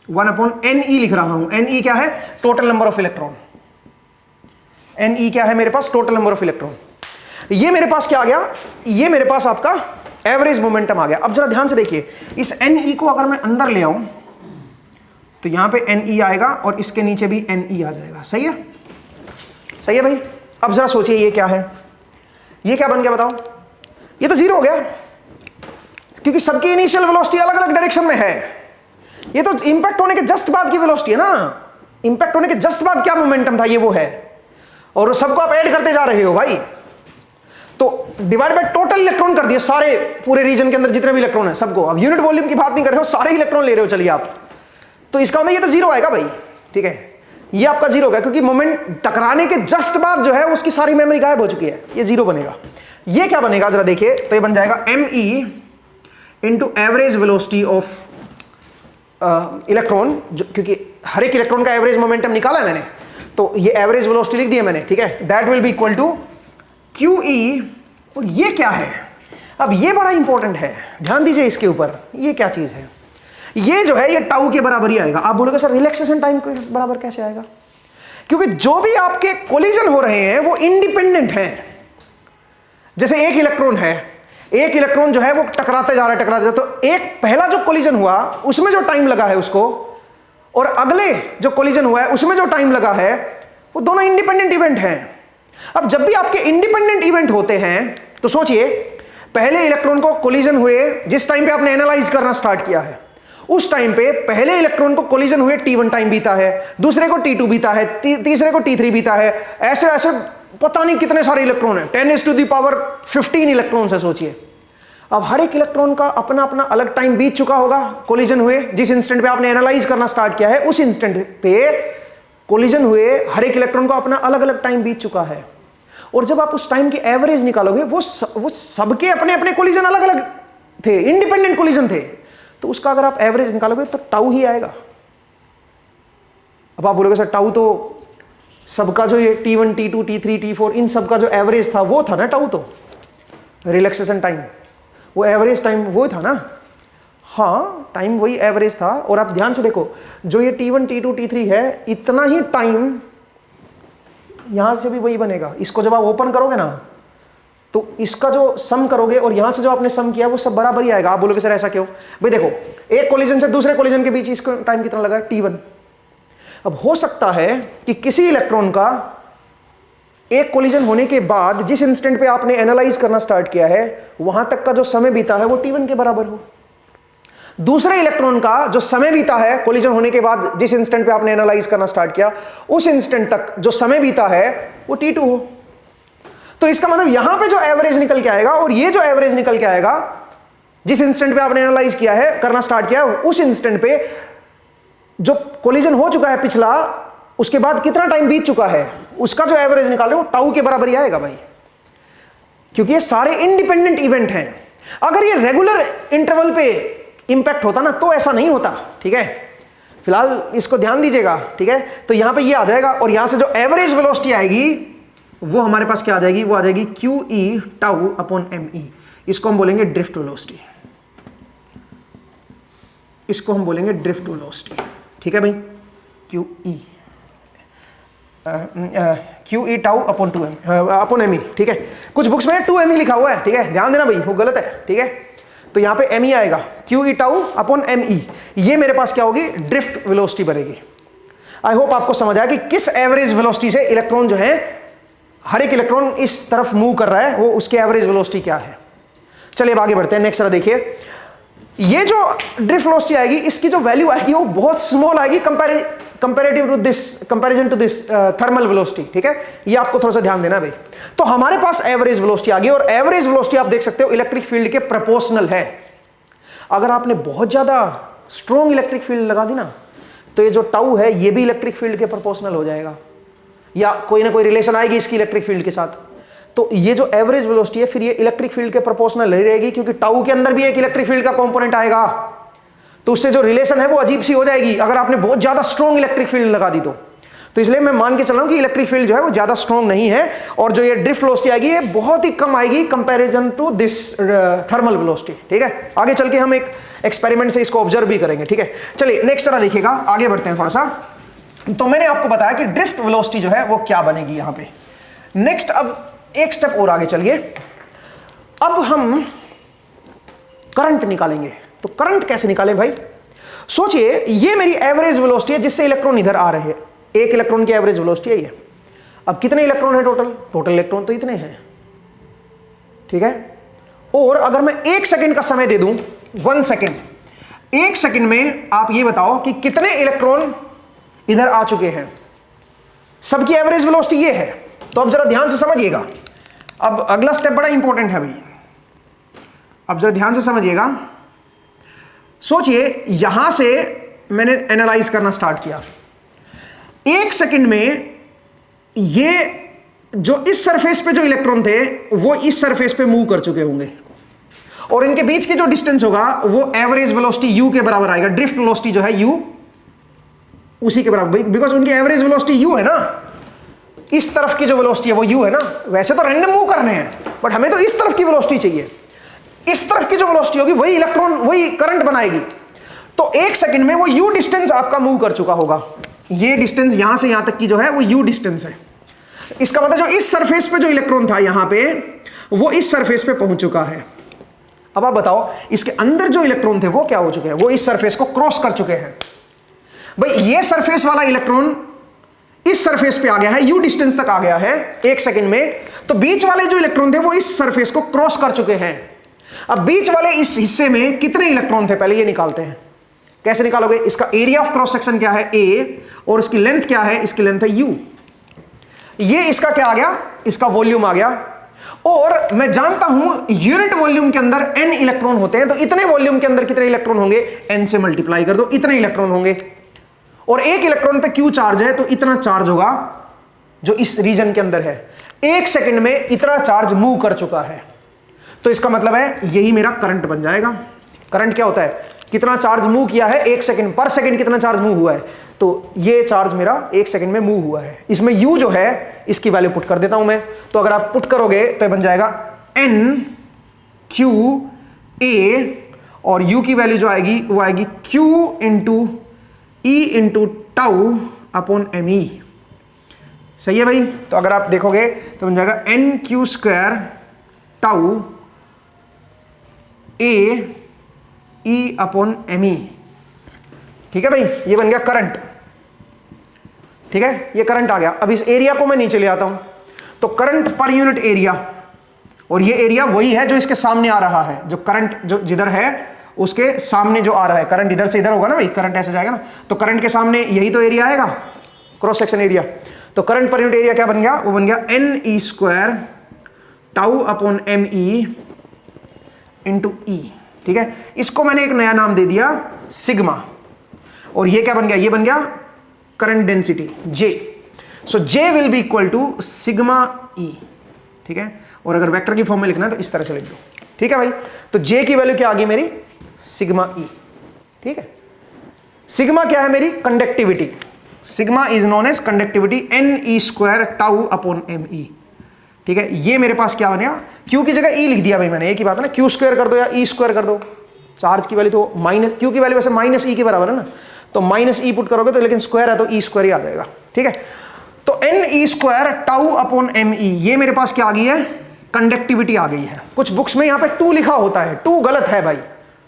1/Ne लिख रहा हूं। Ne क्या है, total number of electron. Ne क्या है मेरे पास, टोटल नंबर ऑफ इलेक्ट्रॉन। ये मेरे पास क्या आ गया, ये मेरे पास आपका एवरेज मोमेंटम आ गया। अब जरा ध्यान से देखिए, इस Ne को अगर मैं अंदर ले आऊं तो यहां पे Ne आएगा और इसके नीचे भी Ne आ जाएगा। सही है, सही है भाई। अब जरा सोचिए ये क्या है, ये क्या बन गया बताओ, ये तो जीरो हो गया, क्योंकि सबकी इनिशियल वेलोसिटी अलग अलग डायरेक्शन में है। ये तो इंपैक्ट होने के जस्ट बाद की वेलोसिटी है ना, इंपैक्ट होने के जस्ट बाद क्या मोमेंटम था ये वो है, और सबको आप ऐड करते जा रहे हो भाई। तो डिवाइड बाय टोटल इलेक्ट्रॉन कर दिए, सारे पूरे रीजन के अंदर जितने भी इलेक्ट्रॉन है सबको। अब यूनिट वॉल्यूम की बात नहीं कर रहे हो, सारे इलेक्ट्रॉन ले रहे हो चलिए आप, तो इसका मतलब ये तो जीरो आएगा भाई, ठीक है। ये आपका जीरो होगा क्योंकि मोमेंट टकराने के जस्ट बाद जो है उसकी सारी मेमोरी गायब हो चुकी है, ये जीरो बनेगा। ये क्या बनेगा जरा देखिए, तो ये बन जाएगा ME into average velocity of electron, क्योंकि हर एक इलेक्ट्रॉन का एवरेज मोमेंटम निकाला है मैंने, तो ये एवरेज वेलोसिटी लिख दी है मैंने, ठीक है। That will be equal to QE, और ये क्या है, अब ये बड़ा इंपॉर्टेंट है, ध्यान दीजिए इसके ऊपर। ये क्या चीज है, ये जो है ये टाउ के बराबर ही आएगा। आप बोलोगे सर रिलैक्सेशन टाइम के बराबर कैसे आएगा, क्योंकि जो भी आपके कोलिजन हो रहे हैं वो इंडिपेंडेंट हैं। जैसे एक इलेक्ट्रॉन है, एक इलेक्ट्रॉन जो है वो टकराते जा रहा है, टकराते जा रहा है, तो एक पहला जो कोलिजन हुआ उसमें जो टाइम लगा है उसको, और अगले जो कोलिजन हुआ है उसमें जो टाइम लगा है, वो दोनों इंडिपेंडेंट इवेंट हैं। अब जब भी आपके इंडिपेंडेंट इवेंट होते हैं तो सोचिए, पहले इलेक्ट्रॉन को कोलिजन हुए जिस टाइम पे आपने एनालाइज करना स्टार्ट किया है, उस टाइम पे पहले इलेक्ट्रॉन को कोलिजन हुए T1 टाइम बीता है, दूसरे को T2 बीता है, तीसरे को T3 बीता है, ऐसे ऐसे पता नहीं कितने सारे इलेक्ट्रॉन हैं, 10⁻15 इलेक्ट्रॉन है सोचिए। अब हर एक इलेक्ट्रॉन का अपना अपना अलग टाइम बीत चुका होगा कोलिजन हुए, जिस इंस्टेंट पे आपने एनालाइज करना स्टार्ट किया है उस इंस्टेंट पे कोलिजन हुए हर एक इलेक्ट्रॉन को अपना अलग अलग टाइम बीत चुका है। और जब आप उस टाइम की एवरेज निकालोगे, वो सबके अपने अपने कोलिजन अलग अलग थे, इंडिपेंडेंट कोलिजन थे, तो उसका अगर आप एवरेज निकालोगे तो टाउ ही आएगा। अब आप बोलोगे सर टाउ तो सबका जो ये T1 T2 T3 T4 इन सबका जो एवरेज था वो था ना टाउ, तो रिलैक्सेशन टाइम वो एवरेज टाइम वो था ना, हाँ टाइम वही एवरेज था। और आप ध्यान से देखो, जो ये T1 T2 T3 है, इतना ही टाइम यहां से भी वही बनेगा। इसको जब आप ओपन करोगे ना तो इसका जो सम करोगे और यहां से जो आपने सम किया वो सब बराबर ही आएगा। आप बोलोगे सर ऐसा क्यों, भाई देखो एक कोलिजन से दूसरे कोलिजन के बीच इसको टाइम कितना लगा, T1। अब हो सकता है कि किसी इलेक्ट्रॉन का एक कोलिजन होने के बाद जिस इंस्टेंट पे आपने एनालाइज करना स्टार्ट किया है वहां तक का जो समय बीता है वो T1 के बराबर हो। दूसरे इलेक्ट्रॉन का जो समय बीता है कोलिजन होने के बाद जिस इंस्टेंट पे आपने एनालाइज करना स्टार्ट किया उस इंस्टेंट तक जो समय बीता है वो T2 हो। तो इसका मतलब यहां पे जो एवरेज निकल के आएगा और ये जो एवरेज निकल के आएगा जिस इंस्टेंट पे आपने एनालाइज किया है, करना स्टार्ट किया है, उस इंस्टेंट पे जो कोलिजन हो चुका है पिछला, उसके बाद कितना टाइम बीत चुका है, उसका जो एवरेज निकाले वो टाउ के बराबर ही आएगा भाई, क्योंकि ये सारे इंडिपेंडेंट इवेंट हैं। अगर ये रेगुलर इंटरवल पे इंपैक्ट होता ना तो ऐसा नहीं होता, ठीक है। फिलहाल इसको ध्यान दीजिएगा, ठीक है। तो यहां पे ये आ जाएगा और यहां से जो एवरेज वेलोसिटी आएगी वो हमारे पास क्या आ जाएगी, वो आ जाएगी QE टाउ अपॉन ME। इसको हम बोलेंगे ड्रिफ्ट वेलोसिटी, इसको हम बोलेंगे ड्रिफ्ट वेलोसिटी, ठीक है भाई। QE tau upon 2M upon ME, ठीक है। कुछ बुक्स में 2ME लिखा हुआ है, ठीक है, ध्यान देना भाई वो गलत है, ठीक है। तो यहां पे ME आएगा, QE टाउ अपॉन ME, ये मेरे पास क्या होगी, ड्रिफ्ट वेलोसिटी बनेगी। आई होप आपको समझ आया कि किस एवरेज वेलोसिटी से इलेक्ट्रॉन जो है, हर एक इलेक्ट्रॉन इस तरफ मूव कर रहा है, वो उसकी एवरेज वेलोसिटी क्या है। चलिए अब आगे बढ़ते हैं, नेक्स्ट जरा देखिए। ये जो ड्रिफ्ट वेलोसिटी आएगी, इसकी जो वैल्यू आएगी वो बहुत स्मॉल आएगी comparison to this thermal velocity, ठीक है। ये आपको थोड़ा सा ध्यान देना भाई। तो हमारे पास एवरेज वेलोसिटी आ गई और एवरेज वेलोसिटी आप देख सकते हो इलेक्ट्रिक फील्ड के प्रोपोर्शनल है। अगर आपने बहुत ज्यादा स्ट्रॉन्ग इलेक्ट्रिक फील्ड लगा दी ना तो ये जो टाउ है ये भी इलेक्ट्रिक फील्ड के प्रोपोर्शनल हो जाएगा, या कोई ना कोई रिलेशन आएगी इसकी इलेक्ट्रिक फील्ड के साथ। तो ये जो एवरेज वेलोसिटी है फिर ये इलेक्ट्रिक फील्ड के प्रोपोर्शनल नहीं रहेगी, क्योंकि टाउ के अंदर भी एक इलेक्ट्रिक फील्ड का कंपोनेंट आएगा, तो उससे जो रिलेशन है वो अजीब सी हो जाएगी अगर आपने बहुत ज्यादा स्ट्रॉन्ग इलेक्ट्रिक फील्ड लगा दी तो इसलिए मैं मान के चल रहा हूं कि इलेक्ट्रिक फील्ड जो है वो ज्यादा स्ट्रॉन्ग नहीं है, और जो ये ड्रिफ्ट वेलोसिटी आएगी ये बहुत ही कम आएगी comparison to this thermal velocity. ठीक है, आगे चल के हम एक एक्सपेरिमेंट से इसको ऑब्जर्व भी करेंगे। ठीक है, चलिए नेक्स्ट तरह देखिएगा, आगे बढ़ते हैं थोड़ा सा। तो मैंने आपको बताया कि ड्रिफ्ट वेलोसिटी जो है वो क्या बनेगी यहां पे। नेक्स्ट अब एक स्टेप और आगे चलिए, अब हम करंट निकालेंगे। तो करंट कैसे निकालें भाई? सोचिए ये मेरी एवरेज वेलोसिटी है जिससे इलेक्ट्रॉन इधर आ रहे हैं, एक इलेक्ट्रॉन की एवरेज वेलोसिटी है ये। अब कितने इलेक्ट्रॉन है टोटल इलेक्ट्रॉन तो इतने हैं। ठीक है, और अगर मैं 1 सेकंड का समय दे दूं, 1 सेकंड, 1 सेकंड में आप ये बताओ कि कितने इलेक्ट्रॉन इधर आ चुके हैं। सबकी एवरेज वेलोसिटी ये है, तो अब जरा ध्यान से समझिएगा। अब अगला स्टेप बड़ा इंपॉर्टेंट है भाई, अब जरा ध्यान से समझिएगा। सोचिए यहां से मैंने एनालाइज करना स्टार्ट किया, 1 सेकंड में ये जो इस सरफेस पे जो इलेक्ट्रॉन थे वो इस सरफेस पे मूव कर चुके होंगे, और इनके बीच की जो डिस्टेंस होगा वो एवरेज वेलोसिटी u के बराबर आएगा। ड्रिफ्ट वेलोसिटी जो है u उसी के बराबर, बिकॉज उनकी एवरेज वेलोसिटी u है ना, इस तरफ की जो वेलोसिटी है वो u है ना। वैसे तो रैंडम मूव करने हैं बट हमें तो इस तरफ की वेलोसिटी चाहिए, इस तरफ की जो वेलोसिटी होगी वही इलेक्ट्रॉन वही करंट बनाएगी। तो 1 सेकंड में वो u डिस्टेंस आपका मूव कर चुका होगा। ये डिस्टेंस यहां से यहां तक की जो है वो u डिस्टेंस है। इसका मतलब जो इस सरफेस पे जो इलेक्ट्रॉन था यहां पे वो इस सरफेस पे पहुंच चुका है। अब आप बताओ इसके अंदर जो इलेक्ट्रॉन थे वो क्या हो चुके हैं? वो इस सरफेस को क्रॉस कर चुके हैं। भाई ये सरफेस वाला इलेक्ट्रॉन इस सरफेस पे आ गया है, u डिस्टेंस तक आ गया है 1 सेकंड में, तो बीच वाले जो इलेक्ट्रॉन थे वो इस सरफेस को क्रॉस कर चुके हैं। अब बीच वाले इस हिस्से में कितने इलेक्ट्रॉन थे पहले ये निकालते हैं। कैसे निकालोगे? इसका एरिया ऑफ क्रॉस सेक्शन क्या है a, और इसकी लेंथ क्या है? इसकी लेंथ है u। ये इसका क्या आ गया? इसका वॉल्यूम आ गया। और मैं जानता हूं यूनिट वॉल्यूम के अंदर n इलेक्ट्रॉन होते हैं, तो इतने वॉल्यूम के अंदर कितने इलेक्ट्रॉन होंगे? n से मल्टीप्लाई कर दो, इतने इलेक्ट्रॉन होंगे। और एक इलेक्ट्रॉन पे q चार्ज है तो इतना चार्ज होगा जो इस रीजन के अंदर है। 1 सेकंड में इतना चार्ज मूव कर चुका है, तो इसका मतलब है यही मेरा करंट बन जाएगा। करंट क्या होता है? कितना चार्ज मूव किया है 1 सेकंड, पर सेकंड कितना चार्ज मूव हुआ है, तो ये चार्ज मेरा 1 सेकंड में मूव हुआ है। इसमें u जो है इसकी वैल्यू पुट कर देता हूं मैं, तो अगर आप पुट करोगे तो ये बन जाएगा n q a, और u की वैल्यू जो आएगी वो आएगी q into e into tau upon M E. सही है भाई? तो अगर आप देखोगे तो बन जाएगा n q square tau a e upon M E. ठीक है भाई, ये बन गया करंट। ठीक है, ये करंट आ गया। अब इस एरिया को मैं नीचे ले आता हूं, तो करंट पर यूनिट एरिया, और ये एरिया वही है जो इसके सामने आ रहा है, जो करंट जो जिधर है उसके सामने जो आ रहा है। करंट इधर से इधर होगा ना भाई, करंट ऐसे जाएगा ना, तो करंट के सामने यही तो एरिया आएगा, क्रॉस सेक्शन एरिया। तो करंट पर यूनिट एरिया क्या बन गया? वो बन गया एन ई square tau upon M e into e. ठीक है, इसको मैंने एक नया नाम दे दिया सिग्मा, और ये क्या बन गया? ये बन गया current density J। So J will be equal to sigma E। ठीक है, और अगर वेक्टर की फॉर्म में लिखना है तो इस तरह से लिख दो। ठीक है भाई, तो J की वैल्यू क्या आ गई मेरी? Sigma E। ठीक है, सिग्मा क्या है मेरी? Conductivity. Sigma is known as conductivity N E square tau upon M E. ठीक है, ये मेरे पास क्या बनेगा? Q की जगह E लिख दिया भाई मैंने, एक ही बात है ना, Q स्क्वायर कर दो या E स्क्वायर कर दो। चार्ज की वैल्यू तो माइनस, Q की वैल्यू वैसे माइनस E के बराबर है ना, तो माइनस E पुट करोगे तो, लेकिन स्क्वायर है तो E स्क्वायर ही आ जाएगा। ठीक है, तो एन ई square tau upon M E, ये मेरे पास क्या आ गई है? कंडक्टिविटी आ गई है। कुछ बुक्स में यहाँ पे 2 लिखा होता है, 2 गलत है भाई,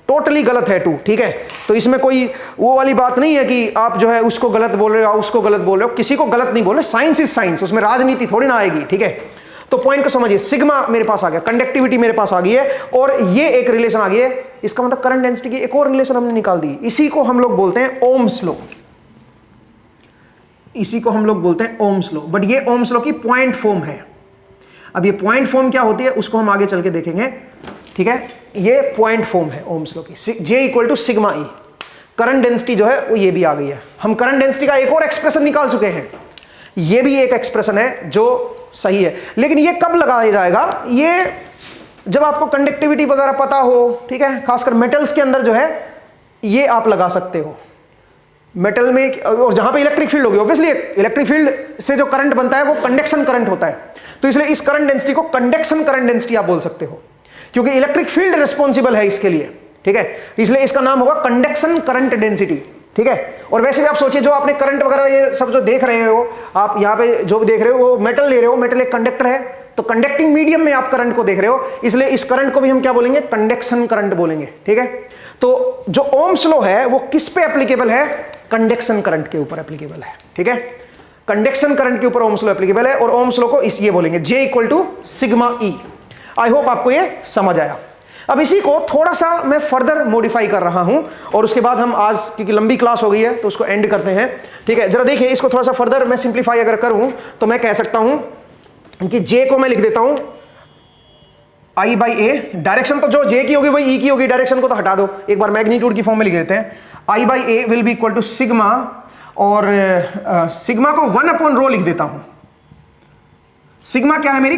टोटली गलत है 2। ठीक है, तो इसमें कोई वो वाली बात नहीं है कि आप जो है उसको गलत बोल रहे हो, उसको गलत बोल रहे हो, किसी को गलत नहीं बोल रहे। साइंस इज साइंस, उसमें राजनीति थोड़ी ना आएगी। ठीक है, तो पॉइंट को समझिए, सिग्मा मेरे पास आ गया, कंडक्टिविटी मेरे पास आ गई है, और ये एक रिलेशन आ गई है। इसका मतलब करंट डेंसिटी की एक और रिलेशन हमने निकाल दी, इसी को हम लोग बोलते हैं ओम्स लॉ। इसी को हम लोग बोलते हैं ओम्स लॉ, बट ये ओम्स लॉ की पॉइंट फॉर्म है। अब ये पॉइंट फॉर्म क्या होती है उसको हम आगे चल के देखेंगे। ठीक है, ये पॉइंट फॉर्म है ओम्स लॉ की, J equal to sigma E. Current density जो है वो ये भी आ गई है। हम करंट डेंसिटी का एक और एक्सप्रेशन निकाल चुके हैं, ये भी एक एक्सप्रेशन है जो सही है। लेकिन ये कब लगाया जाएगा, ये जब आपको कंडक्टिविटी वगैरह पता हो, ठीक है, खासकर मेटल्स के अंदर जो है ये आप लगा सकते हो मेटल में, और जहां पे इलेक्ट्रिक फील्ड होगी, ऑब्वियसली इलेक्ट्रिक फील्ड से जो करंट बनता है वो कंडक्शन करंट होता है, तो इसलिए इस करंट डेंसिटी को कंडक्शन करंट डेंसिटी आप बोल सकते हो, क्योंकि इलेक्ट्रिक फील्ड रिस्पॉन्सिबल है इसके लिए, ठीक है, इसलिए इसका नाम होगा कंडक्शन करंट डेंसिटी, ठीक है। और वैसे भी आप सोचिए, जो आपने करंट वगैरह ये सब जो देख रहे हो आप यहाँ पे जो भी देख रहे हो वो मेटल ले रहे हो, मेटल एक कंडक्टर है, तो कंडक्टिंग मीडियम में आप करंट को देख रहे हो, इसलिए इस करंट को भी हम क्या बोलेंगे, कंडक्शन करंट बोलेंगे, ठीक है। तो जो ओम्स लॉ है वो किस पे एप्लीकेबल है, कंडक्शन करंट के ऊपर एप्लीकेबल है, ठीक है, कंडक्शन करंट के ऊपर ओम्स लॉ एप्लीकेबल है, और ओम्स लॉ को इस ये बोलेंगे J = sigma E। I hope आपको ये समझ आया। अब इसी को थोड़ा सा मैं फर्दर मॉडिफाई कर रहा हूं, और उसके बाद हम आज, क्योंकि लंबी क्लास हो गई है तो उसको एंड करते हैं, ठीक है। जरा देखिए, इसको थोड़ा सा फर्दर मैं सिंप्लीफाई अगर करूं तो मैं कह सकता हूं कि J को मैं लिख देता हूं I/A, डायरेक्शन तो जो J की होगी वही E की होगी, डायरेक्शन को तो हटा दो, एक बार मैग्नीट्यूड की फॉर्म में लिख देते हैं, I/A will be equal to sigma, और सिग्मा को 1/ρ लिख देता हूं। सिग्मा क्या है, मेरी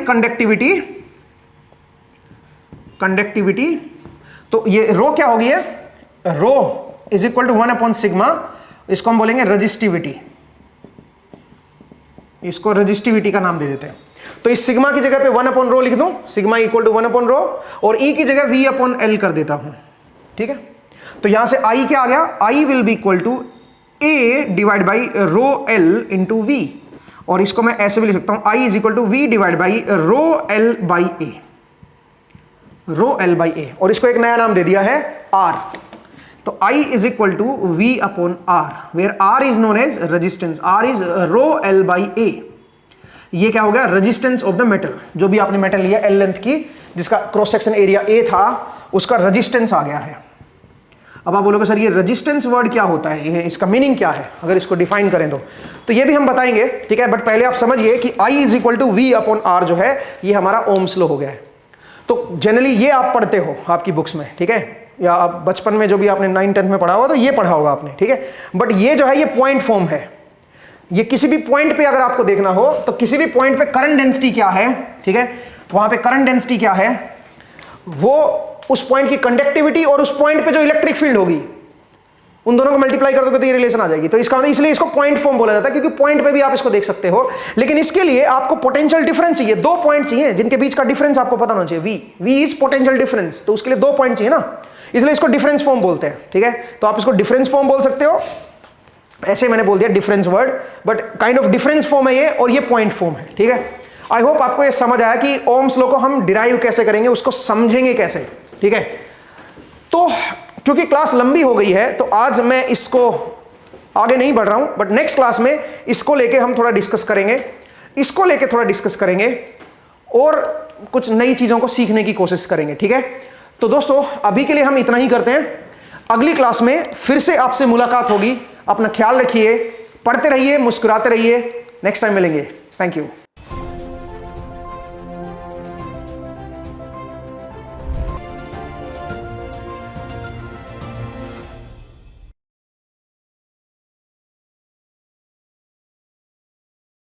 कंडक्टिविटी, तो ये रो क्या होगी है, रो इज इक्वल टू 1/सिग्मा, इसको हम बोलेंगे रजिस्टिविटी, इसको रजिस्टिविटी का नाम दे देते हैं। तो इस सिग्मा की जगह पे 1/ρ लिख दूं, सिग्मा इक्वल टू 1/ρ, और E की जगह V/L कर देता हूं, ठीक है। तो यहां से I क्या आ गया, I will be equal to A/ρL into V, और इसको मैं ऐसे भी लिख सकता हूं, I is equal to V/ρL/A, ρL/A, और इसको एक नया नाम दे दिया है R। तो I is equal to V/R, where R is known as resistance, R is ρL/A। ये क्या हो गया, रेजिस्टेंस ऑफ द मेटल, जो भी आपने मेटल लिया L लेंथ की, जिसका क्रॉस सेक्शन एरिया A था, उसका रेजिस्टेंस आ गया है। अब आप बोलोगे सर ये रेजिस्टेंस वर्ड क्या होता है, ये इसका मीनिंग क्या है, अगर इसको डिफाइन करें तो ये भी हम बताएंगे, ठीक है। बट पहले आप समझिए कि I is equal to V/R जो है ये हमारा ओम्स लॉ हो गया है। तो जनरली ये आप पढ़ते हो आपकी बुक्स में, ठीक है, या आप बचपन में जो भी आपने 9th-10th में पढ़ा हुआ तो ये पढ़ा होगा आपने, ठीक है। बट ये जो है ये पॉइंट फॉर्म है, ये किसी भी पॉइंट पे अगर आपको देखना हो तो किसी भी पॉइंट पे करंट डेंसिटी क्या है, ठीक है, वहां पे करंट डेंसिटी क्या है, वो उस पॉइंट की कंडक्टिविटी और उस पॉइंट पे जो इलेक्ट्रिक फील्ड होगी, उन दोनों को मल्टीप्लाई कर दोगे तो ये रिलेशन आ जाएगी। तो इसका मतलब इसलिए इसको पॉइंट फॉर्म बोला जाता है, क्योंकि पॉइंट पे भी आप इसको देख सकते हो, लेकिन इसके लिए आपको पोटेंशियल डिफरेंस चाहिए, 2 पॉइंट चाहिए जिनके बीच का डिफरेंस आपको पता होना चाहिए, V इज पोटेंशियल डिफरेंस, तो उसके लिए 2 पॉइंट चाहिए ना, इसलिए इसको डिफरेंस फॉर्म बोलते हैं, ठीक है। तो आप इसको डिफरेंस फॉर्म बोल सकते हो, ऐसे मैंने बोल दिया difference word, but kind of difference form है ये, और ये पॉइंट फॉर्म है, ठीक है। आई होप आपको ये समझ आया कि ओम्स लॉ को हम डिराइव कैसे करेंगे, उसको समझेंगे कैसे, ठीक है। तो क्योंकि क्लास लंबी हो गई है तो आज मैं इसको आगे नहीं बढ़ रहा हूं, बट नेक्स्ट क्लास में इसको लेके हम थोड़ा डिस्कस करेंगे, और कुछ नई चीजों को सीखने की कोशिश करेंगे, ठीक है। तो दोस्तों अभी के लिए हम इतना ही करते हैं, अगली क्लास में फिर से आपसे मुलाकात होगी। अपना ख्याल रखिए, पढ़ते रहिए, मुस्कुराते रहिए, नेक्स्ट टाइम मिलेंगे। Thank you.